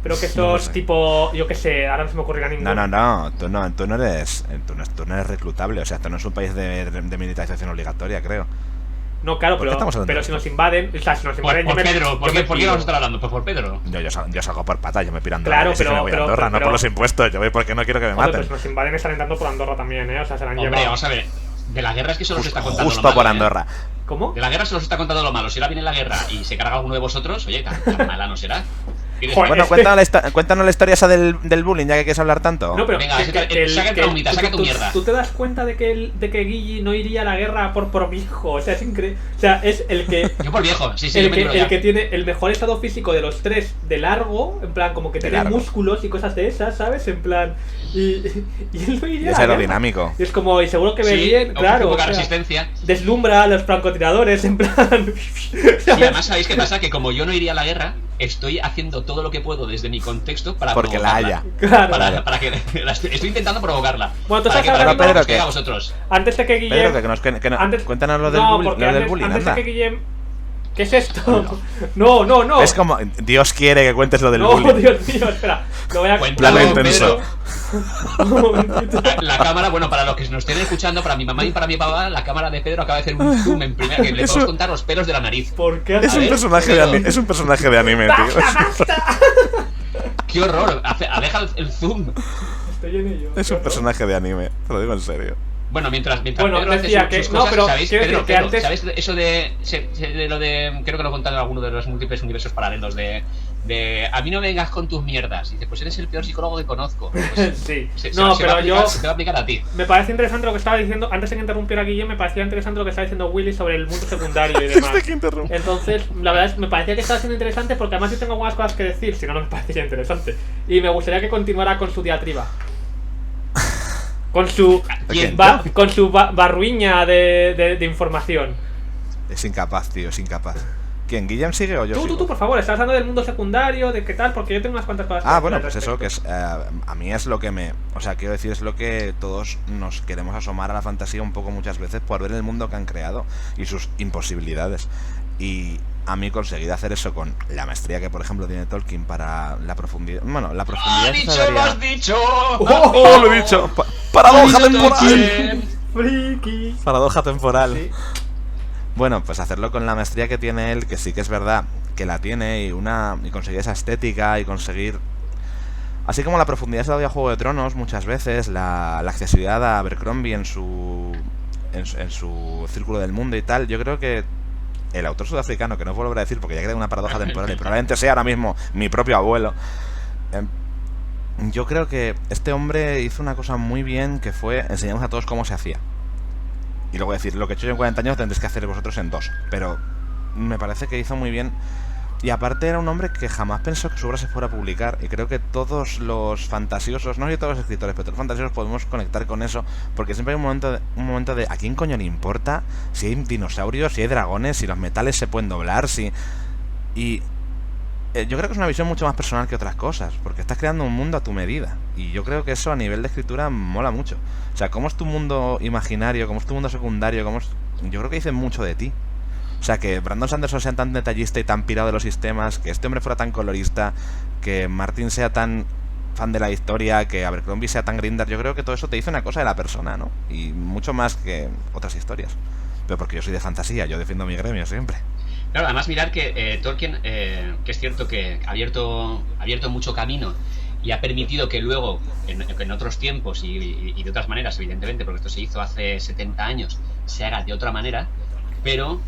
Pero que estos tipo, yo qué sé, ahora no se me ocurrirá ninguno. No, tú no eres reclutable, o sea, esto no es un país de militarización obligatoria, creo. No, claro, pero si nos invaden, o sea, si nos invaden... Por Pedro, ¿por qué vamos a estar hablando? Pues por Pedro. Yo salgo por patas, yo me piro a Andorra, claro, me voy a Andorra, no por los impuestos, yo voy porque no quiero que me maten. Pues nos invaden están entrando por Andorra también, o sea, se la han llevado. Vamos a ver, de la guerra es que solo se está contando justo lo malo, por Andorra. ¿Cómo? De la guerra solo se está contando lo malo, si ahora viene la guerra y se carga alguno de vosotros, oye, tan mala no será. Joder, Bueno, cuéntanos la historia esa del bullying, ya que quieres hablar tanto. No, pero Venga, saca el traumita, saca tu mierda. ¿Tú te das cuenta de que Guille no iría a la guerra por mi hijo? O sea, es increíble. O sea, es el que... Yo por viejo, sí, el que tiene el mejor estado físico de los tres de largo, en plan, como que De tiene largo. músculos y cosas de esas, ¿sabes? En plan... Y él no iría Y es a la guerra. aerodinámico. Y es como, y seguro que ve Sí, bien, claro. poca o sea, resistencia. deslumbra a los francotiradores, en plan... Y además, ¿sabéis qué pasa? Que como yo no iría a la guerra, estoy haciendo todo lo que puedo desde mi contexto para Porque la provocarla. haya. Claro. Para que estoy intentando provocarla. Bueno, tú para estás que hablando- para que Pedro, os caiga a ¿qué? vosotros. Antes de que Guillem... Pedro, que antes- cuéntanos lo del no, bullying, porque lo del antes, bullying, antes anda. de que Guillem... ¿Qué es esto? No. Es como, Dios quiere que cuentes lo del No, bullying. Dios mío, espera. Lo voy a... Cuéntalo, Plano intenso. Un momentito. La cámara, bueno, para los que nos estén escuchando, para mi mamá y para mi papá, la cámara de Pedro acaba de hacer un zoom en primera que le podemos contar los pelos de la nariz. ¿Por qué? Es A un ver, personaje de Pedro. anime, es un personaje de anime, tío. ¡Basta! ¡Qué horror! Aleja el zoom. Estoy en ello. Es un personaje de anime, te lo digo en serio. Bueno, mientras Bueno, Pedro hace decía que- sus no, cosas, pero ¿sabéis, quiero Pedro, decir que Pedro, antes- ¿sabéis eso de lo de... Creo que lo he contado en alguno de los múltiples universos paralelos de a mí no me vengas con tus mierdas. Y dice, pues eres el peor psicólogo que conozco. Pues, Sí. se No, va a pero aplicar- yo... se te va a aplicar a ti. Me parece interesante lo que estaba diciendo. Antes de que interrumpiera a Guillem, me parecía interesante lo que estaba diciendo Willy sobre el mundo secundario y demás. Desde que interrumpe. Entonces, la verdad es que me parecía que estaba siendo interesante porque además yo tengo algunas cosas que decir, si no, no me parecería interesante. Y me gustaría que continuara con su diatriba. Con su ¿Quién? con su barruiña de información. Es incapaz, tío, es incapaz. ¿Quién? ¿Guillem sigue o yo Tú, sigo? por favor, estás hablando del mundo secundario, de qué tal, porque yo tengo unas cuantas cosas que Ah, decir bueno, al pues eso, respecto. que es a mí es lo que me... O sea, quiero decir, es lo que todos nos queremos asomar a la fantasía un poco muchas veces por ver el mundo que han creado y sus imposibilidades. Y a mí conseguir hacer eso con la maestría que, por ejemplo, tiene Tolkien para la profundidad... Bueno, la profundidad... ¡Has que dicho, se lo daría- has dicho! ¡Oh, lo he dicho! ¡Paradoja temporal! Tolkien. Friki. Paradoja temporal. Sí. Bueno, pues hacerlo con la maestría que tiene él, que sí que es verdad que la tiene, y conseguir esa estética y conseguir... Así como la profundidad se la doy a Juego de Tronos muchas veces, la accesibilidad a Abercrombie en su círculo del mundo y tal, yo creo que el autor sudafricano, que no puedo volver a decir porque ya queda una paradoja temporal y probablemente sea ahora mismo mi propio abuelo, yo creo que este hombre hizo una cosa muy bien, que fue enseñarnos a todos cómo se hacía. Y luego decir, lo que he hecho yo en 40 años tendréis que hacer vosotros en 2. Pero me parece que hizo muy bien. Y aparte era un hombre que jamás pensó que su obra se fuera a publicar. Y creo que todos los fantasiosos, no sé todos los escritores, pero todos los fantasiosos podemos conectar con eso. Porque siempre hay un momento de ¿a quién coño le importa si hay dinosaurios, si hay dragones, si los metales se pueden doblar, si... Y yo creo que es una visión mucho más personal que otras cosas, porque estás creando un mundo a tu medida. Y yo creo que eso a nivel de escritura mola mucho. O sea, cómo es tu mundo imaginario, cómo es tu mundo secundario, yo creo que dice mucho de ti. O sea, que Brandon Sanderson sea tan detallista y tan pirado de los sistemas, que este hombre fuera tan colorista, que Martin sea tan fan de la historia, que Abercrombie sea tan grindar, yo creo que todo eso te dice una cosa de la persona, ¿no? Y mucho más que otras historias. Pero porque yo soy de fantasía, yo defiendo mi gremio siempre. Claro, además mirar que Tolkien, que es cierto que ha abierto mucho camino y ha permitido que luego, en otros tiempos y de otras maneras, evidentemente, porque esto se hizo hace 70 años, se haga de otra manera, pero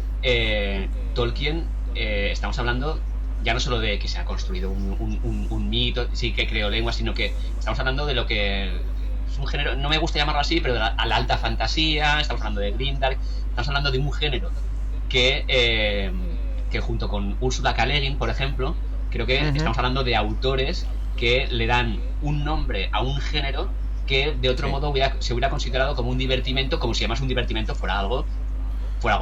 Tolkien, estamos hablando ya no solo de que se ha construido un mito, sí que creó lengua, sino que estamos hablando de lo que es un género, no me gusta llamarlo así, pero a la alta fantasía, estamos hablando de Grindark, estamos hablando de un género que junto con Ursula K. Le Guin, por ejemplo, creo que estamos hablando de autores que le dan un nombre a un género que de otro modo se hubiera considerado como un divertimento, como si además un divertimento fuera algo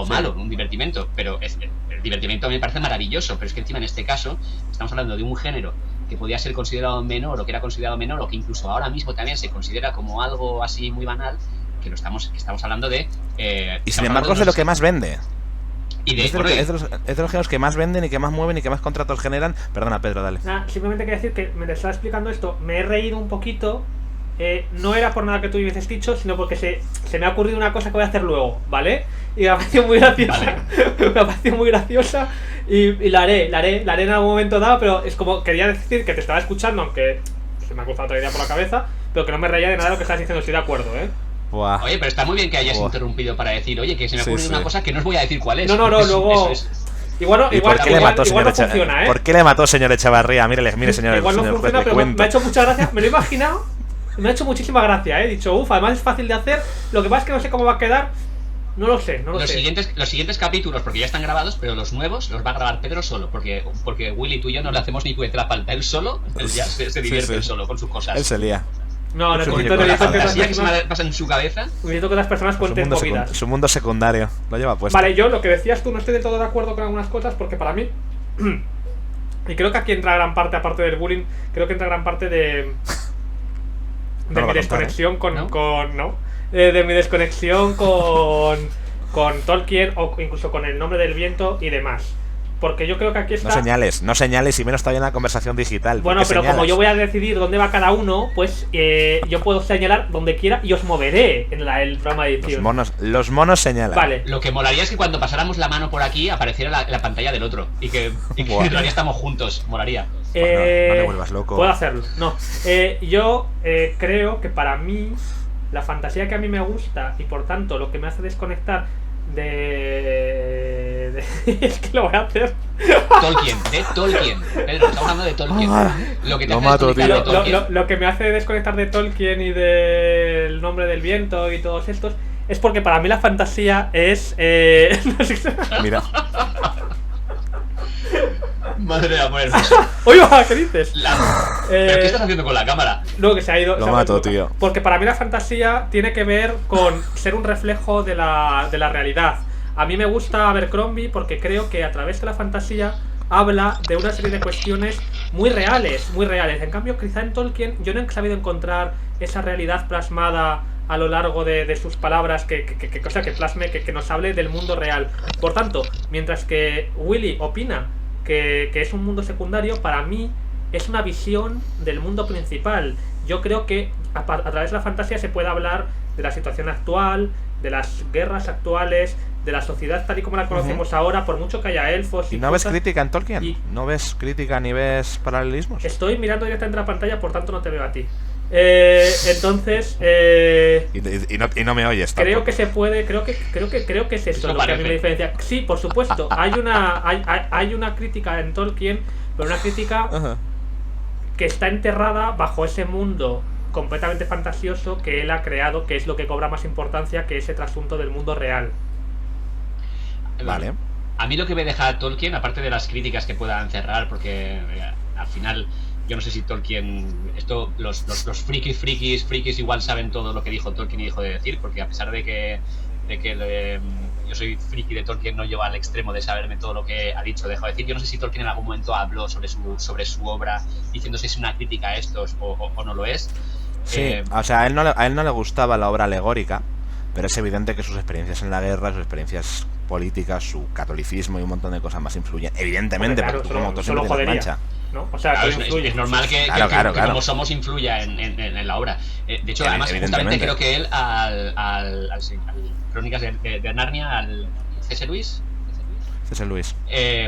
malo, un divertimento. Pero el divertimento me parece maravilloso, pero es que encima en este caso estamos hablando de un género que podía ser considerado menor, o que era considerado menor, o que incluso ahora mismo también se considera como algo así muy banal, que estamos hablando de... y sin embargo es de lo que más vende. Y Es de los géneros que más venden y que más mueven y que más contratos generan. Perdona, Pedro, dale. Simplemente quería decir que mientras estaba explicando esto, me he reído un poquito. No era por nada que tú hubieses dicho, sino porque se me ha ocurrido una cosa que voy a hacer luego, ¿vale? Y me ha parecido muy graciosa. Vale. Me ha parecido muy graciosa y la haré en algún momento dado, pero es como, quería decir que te estaba escuchando, aunque se me ha cruzado otra idea por la cabeza, pero que no me reía de nada de lo que estás diciendo, estoy de acuerdo, ¿eh? Buah. Oye, pero está muy bien que hayas interrumpido para decir, oye, que se me ha ocurrido una cosa que no os voy a decir cuál es. No, luego... Igual ¿Y por qué le mató, igual señor no funciona, ¿eh? ¿Por qué le mató, señor Echevarría? Mire, señor, Igual no señor juez, funciona, le pero cuento. me ha hecho mucha gracia. Me lo he imaginado. Me ha hecho muchísima gracia, ¿eh? He dicho, además es fácil de hacer. Lo que pasa es que no sé cómo va a quedar. No lo sé. Los siguientes capítulos, porque ya están grabados, pero los nuevos los va a grabar Pedro solo, porque Willy, tú y yo no le hacemos ni puñetera falta. Él solo, él ya se divierte él solo con sus cosas. Él se lía. No, con la fantasía que se me pasa en su cabeza. Necesito que las personas cuenten movidas. Su mundo secundario, lo lleva puesto. Vale, yo lo que decías tú no estoy del todo de acuerdo con algunas cosas, porque para mí, y creo que aquí entra gran parte, aparte del bullying, creo que entra gran parte de mi desconexión de mi desconexión con Tolkien, o incluso con El nombre del viento y demás. Porque yo creo que aquí está... No señales, y menos todavía en la conversación digital. Bueno, pero señalas? Como yo voy a decidir dónde va cada uno, pues yo puedo señalar donde quiera y os moveré en el programa de edición. Los monos señalan. Vale. Lo que molaría es que cuando pasáramos la mano por aquí apareciera la pantalla del otro y que todavía estamos juntos. Molaría. No te vuelvas loco. Puedo hacerlo. No. Yo creo que para mí, la fantasía que a mí me gusta y por tanto lo que me hace desconectar es que lo voy a hacer. Tolkien. Pedro, estamos hablando de Tolkien. Lo que te hace desconectar de Tolkien. Lo que me hace desconectar de Tolkien y del nombre del viento y todos estos es porque para mí la fantasía es Mira. Madre de amor hermoso. Oye, ¿qué dices? ¿Pero qué estás haciendo con la cámara? No, que se ha ido. Lo mato, tío. Porque para mí la fantasía tiene que ver con ser un reflejo de la realidad. A mí me gusta Abercrombie porque creo que a través de la fantasía habla de una serie de cuestiones muy reales, muy reales. En cambio, quizá en Tolkien yo no he sabido encontrar esa realidad plasmada a lo largo de sus palabras que plasme, que nos hable del mundo real. Por tanto, mientras que Willy opina que es un mundo secundario, para mí es una visión del mundo principal. Yo creo que a través de la fantasía se puede hablar de la situación actual, de las guerras actuales, de la sociedad tal y como la conocemos ahora, por mucho que haya elfos ¿Y no ves crítica en Tolkien? ¿No ves crítica ni ves paralelismos? Estoy mirando directamente la pantalla, por tanto no te veo a ti. Entonces y no me oyes tampoco. Creo que se puede, creo que es eso lo que a mí me diferencia. Sí, por supuesto, hay una crítica en Tolkien, pero una crítica que está enterrada bajo ese mundo completamente fantasioso que él ha creado, que es lo que cobra más importancia que ese trasunto del mundo real. Vale. A mí lo que me deja Tolkien, aparte de las críticas que pueda encerrar, porque al final yo no sé si Tolkien, los frikis igual saben todo lo que dijo Tolkien y dijo de decir, porque a pesar de que yo soy friki de Tolkien, no llevo al extremo de saberme todo lo que ha dicho, dejado de decir. Yo no sé si Tolkien en algún momento habló sobre su obra, diciendo si es una crítica a estos o no lo es. Sí, o sea, a él no le gustaba la obra alegórica, pero es evidente que sus experiencias en la guerra, sus experiencias políticas, su catolicismo y un montón de cosas más influyen. Evidentemente, claro, porque tú como autor solo siempre tienes jodería, mancha. ¿no? O sea, claro, es normal que como somos influya en la obra. De hecho, además, justamente creo que él al Crónicas de Narnia, al C.S. Lewis,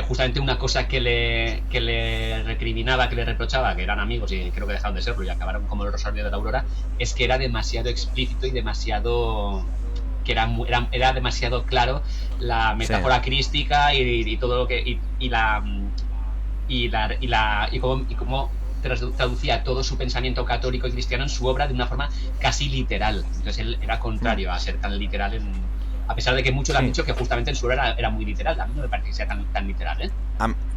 justamente una cosa que le recriminaba, que le reprochaba, que eran amigos y creo que dejaron de serlo y acabaron como el Rosario de la Aurora, es que era demasiado explícito y demasiado... que era demasiado claro la metáfora crística y todo lo que y cómo traducía todo su pensamiento católico y cristiano en su obra de una forma casi literal. Entonces él era contrario a ser tan literal a pesar de que muchos han dicho que justamente en su obra era muy literal. A mí no me parece que sea tan literal, ¿eh?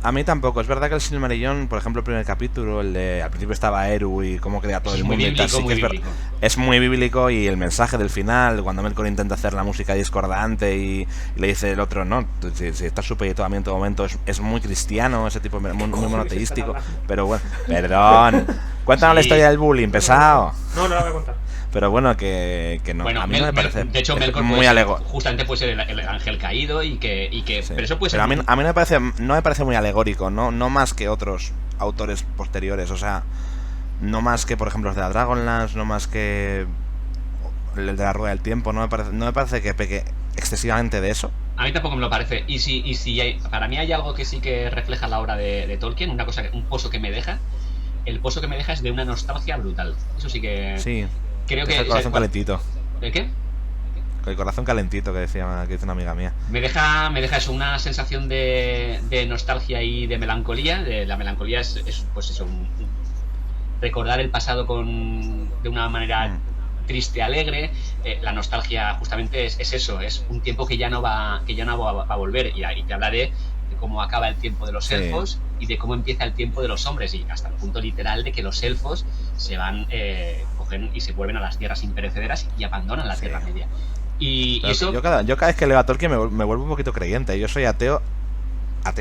A mí tampoco. Es verdad que el Silmarillion, por ejemplo, el primer capítulo, el de al principio estaba Eru y cómo crea todo el mundo y tal, sí que es muy bíblico, y el mensaje del final, cuando Melkor intenta hacer la música discordante y le dice el otro, no, si estás supeditado a mí en todo momento, es muy cristiano, ese tipo muy monoteístico, pero bueno, perdón. Cuéntanos la historia del bullying, pesado. No la voy a contar. Pero bueno, que no, bueno, a mí no me parece. De hecho, Melkor muy alegórico. Justamente puede ser el ángel caído y que sí. Pero eso puede ser. Pero a mí no me parece muy alegórico, no me que otros autores posteriores, o sea, no más que por ejemplo los de la Dragonlance, no más que el de la Rueda del Tiempo, no me parece que peque excesivamente de eso. A mí tampoco me lo parece. Y si para mí hay algo que sí que refleja la obra de Tolkien, un pozo que me deja. El pozo que me deja es de una nostalgia brutal. Eso sí que. Sí. Creo que es el corazón calentito. ¿El qué? Con el corazón calentito, que dice una amiga mía. Me deja eso, una sensación de nostalgia y de melancolía. La melancolía es pues eso, recordar el pasado de una manera triste, alegre. La nostalgia justamente es eso, es un tiempo que ya no va a volver, y te habla de cómo acaba el tiempo de los elfos y de cómo empieza el tiempo de los hombres, y hasta el punto literal de que los elfos se van, cogen y se vuelven a las tierras imperecederas y abandonan la Tierra Media. Y eso... yo cada vez que leo a Tolkien me vuelvo un poquito creyente. Yo soy ateo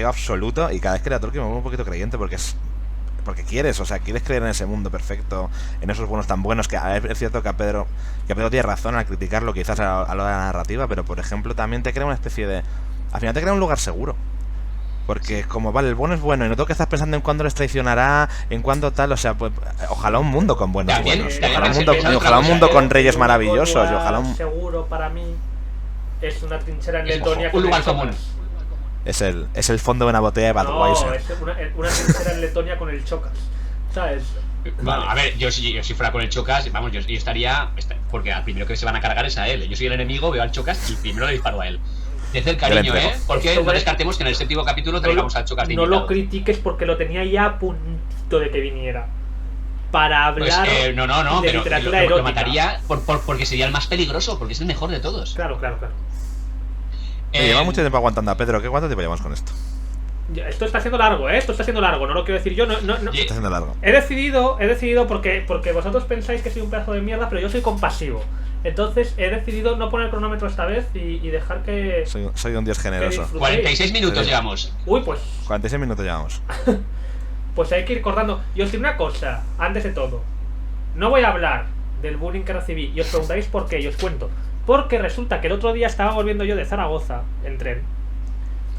absoluto, y cada vez que leo a Tolkien me vuelvo un poquito creyente, porque quieres, o sea, quieres creer en ese mundo perfecto, en esos buenos tan buenos, que es cierto que Pedro tiene razón al criticarlo quizás a lo de la narrativa, pero por ejemplo también te crea una especie de... Al final te crea un lugar seguro. Porque como, vale, el bueno es bueno, y no tengo que estar pensando en cuándo les traicionará, en cuándo tal, o sea, pues ojalá un mundo con buenos buenos. Ojalá un mundo con reyes maravillosos. Y ojalá seguro para mí es una trinchera en Letonia. Un lugar común. Es el fondo de una botella de Budweiser. No, es una trinchera en Letonia con el Chocas, ¿sabes? Bueno, a ver, yo si fuera con el Chocas, vamos, yo estaría... Porque al primero que se van a cargar es a él. Yo soy el enemigo, veo al Chocas y primero le disparo a él. Desde el cariño, porque no descartemos que en el séptimo capítulo traigamos al Chocas de invitado. No lo critiques porque lo tenía ya a puntito de que viniera. Para hablar de pero literatura lo mataría porque sería el más peligroso, porque es el mejor de todos. Claro. Lleva mucho tiempo aguantando a Pedro. ¿Cuánto tiempo llevamos con esto? Esto está siendo largo, Esto está siendo largo, no lo quiero decir yo, no. Está siendo largo. He decidido porque vosotros pensáis que soy un pedazo de mierda, pero yo soy compasivo. Entonces he decidido no poner cronómetro esta vez y dejar que... Soy un dios generoso. 46 minutos llevamos. Uy, pues... 46 minutos llevamos. Pues hay que ir cortando. Y os digo una cosa, antes de todo. No voy a hablar del bullying que recibí. Y os preguntáis por qué, y os cuento. Porque resulta que el otro día estaba volviendo yo de Zaragoza en tren.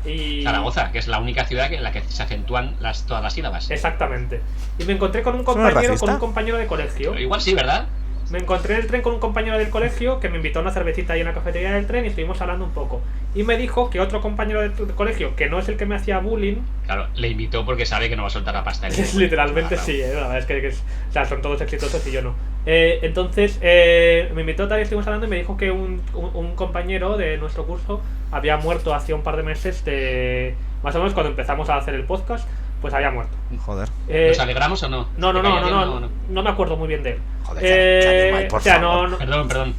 Y... Zaragoza, que es la única ciudad en la que se acentúan todas las sílabas. Exactamente. Y me encontré con un compañero de colegio. Pero igual sí, ¿verdad? Me encontré en el tren con un compañero del colegio que me invitó a una cervecita ahí en la cafetería del tren y estuvimos hablando un poco. Y me dijo que otro compañero del colegio, que no es el que me hacía bullying... Claro, le invitó porque sabe que no va a soltar la pasta. Literalmente claro. Sí, la verdad es que o sea, son todos exitosos y yo no. Entonces, me invitó tal y estuvimos hablando y me dijo que un compañero de nuestro curso había muerto hace un par de meses, más o menos cuando empezamos a hacer el podcast. Pues había muerto. Joder. ¿Nos alegramos o no? No me acuerdo muy bien de él. Joder, por favor. Perdón.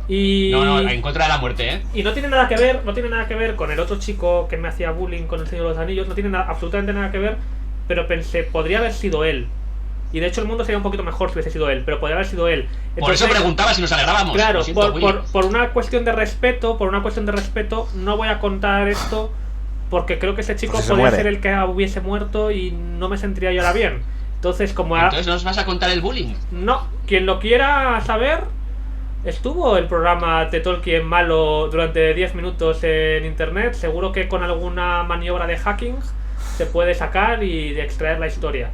Y... No, en contra de la muerte, Y no tiene nada que ver con el otro chico que me hacía bullying con el Señor de los Anillos, no tiene absolutamente nada que ver, pero pensé, podría haber sido él. Y de hecho el mundo sería un poquito mejor si hubiese sido él, pero podría haber sido él. Entonces, por eso preguntaba si nos alegrábamos. Claro, por una cuestión de respeto, no voy a contar esto. Porque creo que ese chico podría ser el que hubiese muerto y no me sentiría yo ahora bien. Entonces, ¿Entonces nos vas a contar el bullying? No, quien lo quiera saber, estuvo el programa de Tolkien malo durante 10 minutos en internet. Seguro que con alguna maniobra de hacking se puede sacar y extraer la historia.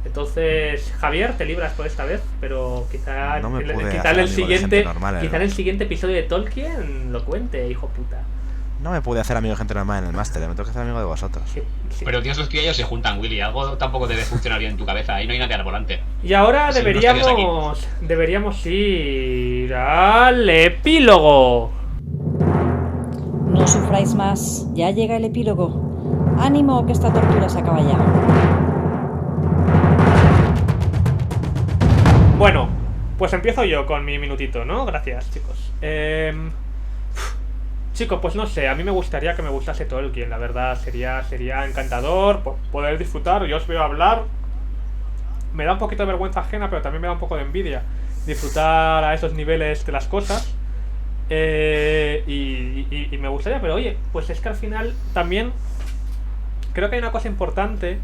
Entonces, Javier, te libras por esta vez, pero quizá en el siguiente episodio de Tolkien lo cuente, hijo puta. No me pude hacer amigo de gente normal en el máster, me tengo que hacer amigo de vosotros. Sí. Pero Dios, los criollos se juntan, Willy. Algo tampoco debe funcionar bien en tu cabeza. Ahí no hay nadie al volante. Y ahora deberíamos ir al epílogo. No sufráis más, ya llega el epílogo. Ánimo que esta tortura se acaba ya. Bueno, pues empiezo yo con mi minutito, ¿no? Gracias, chicos. Chicos, pues no sé, a mí me gustaría que me gustase Tolkien, la verdad, sería encantador poder disfrutar. Yo os veo hablar, me da un poquito de vergüenza ajena, pero también me da un poco de envidia disfrutar a esos niveles de las cosas. Y me gustaría, pero oye, pues es que al final también creo que hay una cosa importante,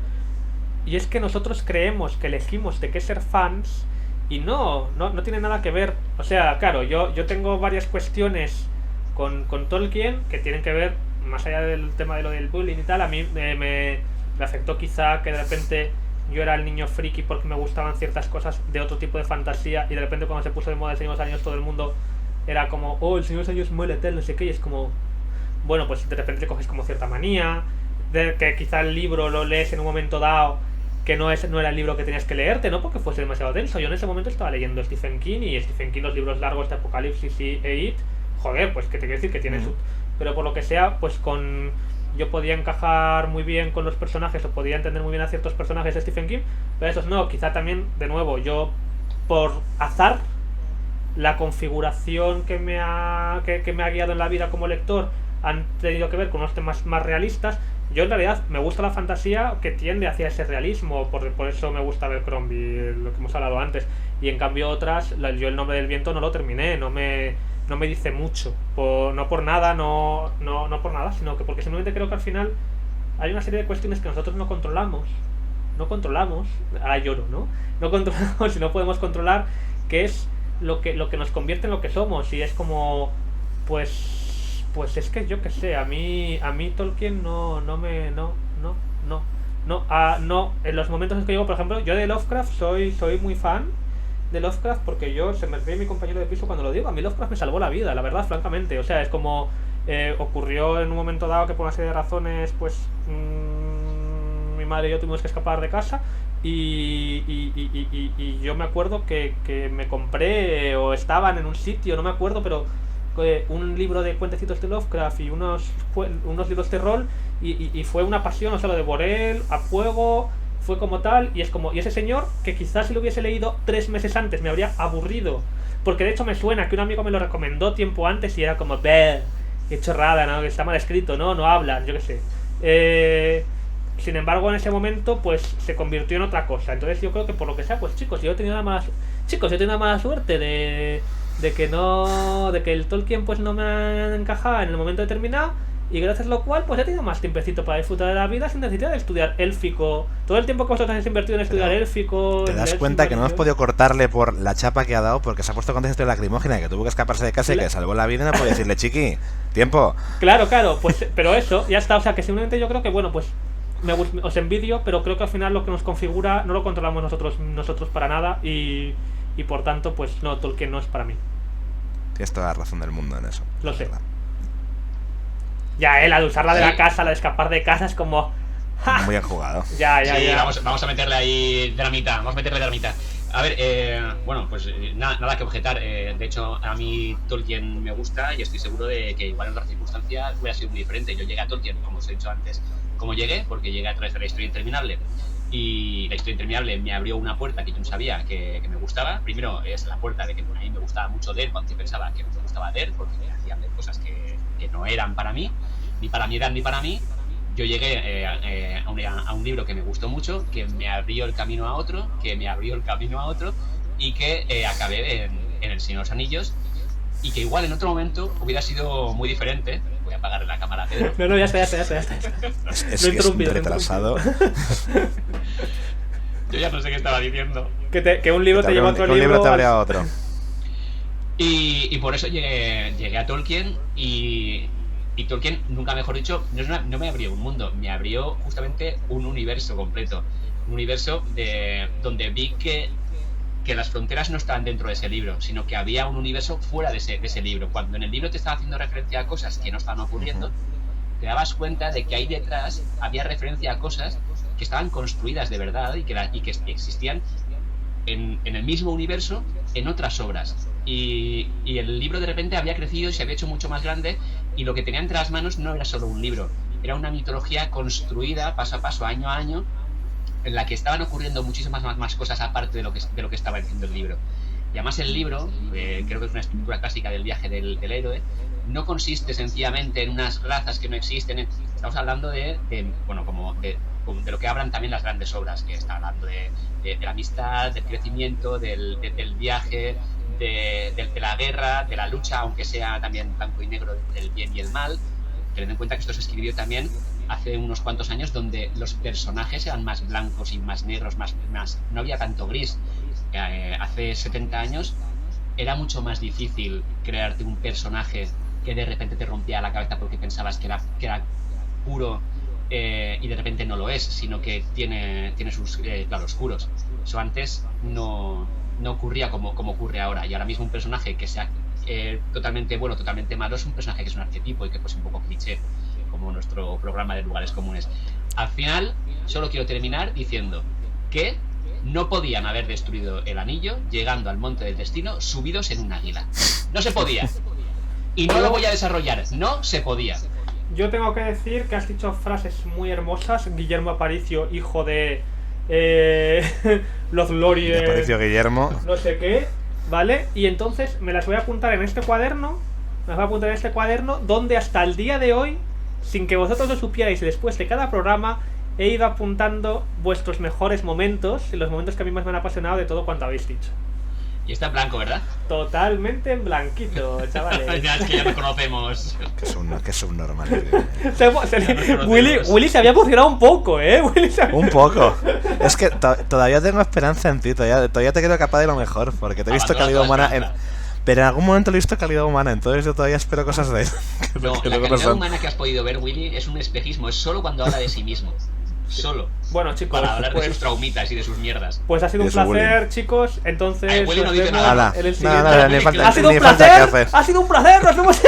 y es que nosotros creemos que elegimos de qué ser fans, y no tiene nada que ver. O sea, claro, yo tengo varias cuestiones con Tolkien que tienen que ver, más allá del tema de lo del bullying y tal. A mí me afectó quizá que de repente yo era el niño friki porque me gustaban ciertas cosas de otro tipo de fantasía, y de repente cuando se puso de moda el Señor de los Anillos todo el mundo era como, oh, el Señor de los Anillos mola tal, no sé qué, y es como, bueno, pues de repente coges como cierta manía, de que quizá el libro lo lees en un momento dado que no era el libro que tenías que leerte, no porque fuese demasiado denso. Yo en ese momento estaba leyendo Stephen King, y Stephen King, los libros largos de Apocalipsis e It, joder, pues que te quiero decir que tiene su... Pero por lo que sea, pues yo podía encajar muy bien con los personajes, o podía entender muy bien a ciertos personajes de Stephen King, pero esos no. Quizá también, de nuevo, yo por azar, la configuración que me ha guiado en la vida como lector han tenido que ver con unos temas más realistas. Yo en realidad me gusta la fantasía que tiende hacia ese realismo, por eso me gusta Abercrombie, lo que hemos hablado antes. Y en cambio otras, yo El nombre del viento no lo terminé, no me dice mucho, no por nada, sino que porque simplemente creo que al final hay una serie de cuestiones que nosotros no controlamos, ahora lloro, ¿no? No controlamos y no podemos controlar, que es lo que nos convierte en lo que somos. Y es como, pues es que yo que sé, a mí Tolkien no, en los momentos en que digo, por ejemplo, yo de Lovecraft soy muy fan de Lovecraft, porque se me ríe mi compañero de piso cuando lo digo. A mí Lovecraft me salvó la vida, la verdad, francamente. O sea, es como ocurrió en un momento dado que por una serie de razones, pues mi madre y yo tuvimos que escapar de casa, y yo me acuerdo que me compré, o estaban en un sitio, no me acuerdo, pero un libro de cuentecitos de Lovecraft y unos libros de rol, y fue una pasión. O sea, lo devoré a fuego, fue como tal. Y es como, y ese señor, que quizás si lo hubiese leído 3 meses antes me habría aburrido, porque de hecho me suena que un amigo me lo recomendó tiempo antes y era como, qué chorrada, ¿no? Que está mal escrito, no hablan, yo qué sé. Sin embargo, en ese momento pues se convirtió en otra cosa. Entonces yo creo que por lo que sea, pues chicos, yo he tenido una mala suerte de que el Tolkien pues no me encajaba en el momento determinado, y gracias a lo cual pues he tenido más tiempecito para disfrutar de la vida sin necesidad de estudiar élfico. Todo el tiempo que vosotros habéis invertido en estudiar élfico... ¿Te das cuenta que no hemos podido cortarle por la chapa que ha dado? Porque se ha puesto con esto de lacrimógena, que tuvo que escaparse de casa y que salvó la vida, y no puede decirle, chiqui, tiempo. Claro, pues pero eso, ya está. O sea, que simplemente yo creo que, bueno, pues os envidio, pero creo que al final lo que nos configura no lo controlamos nosotros para nada, y por tanto, pues no, Tolkien no es para mí. Tienes toda la razón del mundo en eso. Lo sé. Ya, la de usarla de la casa, la de escapar de casa, es como... ¡ja! Muy bien jugado. Ya. Vamos a meterle ahí dramita. A ver, bueno, pues nada que objetar. De hecho, a mí Tolkien me gusta, y estoy seguro de que igual en otras circunstancias hubiera sido muy diferente. Yo llegué a Tolkien, como os he dicho antes, porque llegué a través de La historia interminable. Y La historia interminable me abrió una puerta que yo no sabía que me gustaba. Primero es la puerta de que a mí me gustaba mucho Dare, cuando yo pensaba que no me gustaba Dare, porque me hacían ver cosas que no eran para mí, ni para mi edad ni para mí. Yo llegué a un libro que me gustó mucho, que me abrió el camino a otro, y que acabé en El Señor de los Anillos, y que igual en otro momento hubiera sido muy diferente. Voy a apagarle la cámara a Pedro. No, ya está. Es un retrasado. Yo ya no sé qué estaba diciendo. Que un libro te lleva a otro libro. Un libro te abre a otro. Y por eso llegué a Tolkien, y Tolkien, nunca mejor dicho, no me abrió un mundo, me abrió justamente un universo completo. Un universo donde vi que las fronteras no estaban dentro de ese libro, sino que había un universo fuera de ese libro. Cuando en el libro te estaba haciendo referencia a cosas que no estaban ocurriendo, te dabas cuenta de que ahí detrás había referencia a cosas que estaban construidas de verdad, y que existían en el mismo universo en otras obras. Y el libro de repente había crecido y se había hecho mucho más grande, y lo que tenía entre las manos no era solo un libro, era una mitología construida paso a paso, año a año, en la que estaban ocurriendo muchísimas más cosas aparte de lo que estaba diciendo el libro. Y además el libro, creo que es una estructura clásica del viaje del héroe, no consiste sencillamente en unas razas que no existen. Estamos hablando de lo que hablan también las grandes obras, que está hablando de la amistad, del crecimiento, del viaje, de la guerra, de la lucha, aunque sea también blanco y negro, del bien y el mal. Teniendo en cuenta que esto se escribió también hace unos cuantos años, donde los personajes eran más blancos y más negros, más no había tanto gris. Hace 70 años era mucho más difícil crearte un personaje que de repente te rompía la cabeza porque pensabas que era puro, y de repente no lo es, sino que tiene sus claroscuros. Eso antes no ocurría como ocurre ahora, y ahora mismo un personaje que sea totalmente bueno, totalmente malo, es un personaje que es un arquetipo y que pues un poco cliché, como nuestro programa de lugares comunes. Al final, solo quiero terminar diciendo que no podían haber destruido el anillo llegando al monte del destino subidos en un águila. No se podía. Y no lo voy a desarrollar, no se podía. Yo tengo que decir que has dicho frases muy hermosas. Guillermo Aparicio, hijo de los Lori De Aparicio Guillermo. no sé qué, ¿vale? Y entonces me las voy a apuntar en este cuaderno. Donde hasta el día de hoy, sin que vosotros lo supierais, después de cada programa he ido apuntando vuestros mejores momentos y los momentos que a mí más me han apasionado de todo cuanto habéis dicho. Y está en blanco, ¿verdad? Totalmente en blanquito, chavales. Ya, es que ya nos conocemos. Que es un normal. Willy se había emocionado un poco, ¿eh? Un poco. Es que todavía tengo esperanza en ti. Todavía te creo capaz de lo mejor. Porque te he visto calidad humana. Pero en algún momento lo he visto calidad humana. Entonces yo todavía espero cosas de él. No, la calidad humana que has podido ver, Willy, es un espejismo. Es solo cuando habla de sí mismo. Solo. Bueno, chicos, para hablar de sus traumitas y de sus mierdas. Pues ha sido un placer, chicos. Entonces, Willy no nos dice vemos nada. en el No, siguiente. ni falta, Ha sido ni un falta que placer. hacer. Ha sido un placer. Nos vemos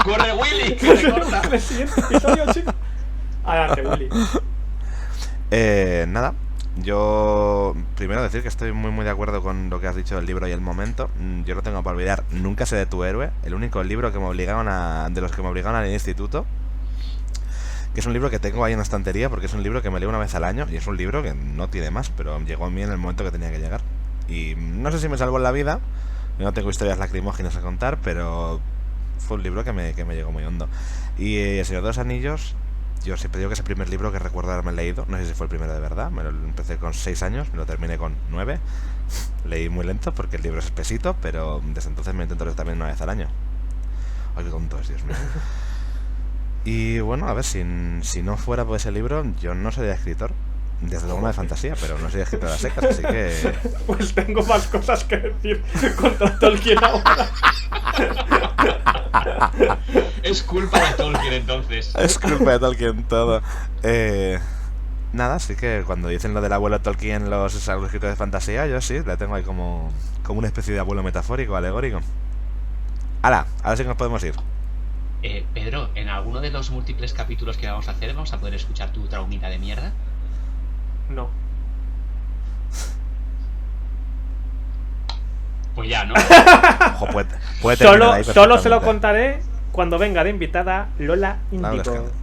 ¡Corre, Willy! ¡Que te corta! en el siguiente episodio, chicos. Adelante, Willy. Nada. Yo primero decir que estoy muy de acuerdo con lo que has dicho del libro y el momento. Yo lo tengo para olvidar. Nunca seré tu héroe. El único libro que me obligaron de los que me obligaron al instituto. Que es un libro que tengo ahí en la estantería porque es un libro que me leo una vez al año y es un libro que no tiene más, pero llegó a mí en el momento que tenía que llegar. Y no sé si me salvó en la vida, yo no tengo historias lacrimógenas a contar, pero fue un libro que me llegó muy hondo. Y El Señor de los Anillos, yo siempre digo que es el primer libro que recuerdo haberme leído, no sé si fue el primero de verdad, me lo empecé con 6 años, me lo terminé con 9, leí muy lento porque el libro es espesito, pero desde entonces me intento leer también una vez al año. Ay, qué tonto es, Dios mío. Y bueno, a ver, si no fuera por ese libro, yo no sería escritor. Desde luego no de fantasía, pero no soy escritor a secas, así que... Pues tengo más cosas que decir contra Tolkien ahora. Es culpa de Tolkien, entonces. Es culpa de Tolkien todo. Nada, así que cuando dicen lo del abuelo Tolkien, los escritores de fantasía, yo sí, le tengo ahí como una especie de abuelo metafórico, alegórico. ¡Hala! Ahora sí que nos podemos ir. Pedro, en alguno de los múltiples capítulos que vamos a hacer, ¿vamos a poder escuchar tu traumita de mierda? No. Pues ya, ¿no? Ojo, puede terminar ahí Solo se lo perfectamente. contaré cuando venga de invitada Lola Laura Índigo. Escandón.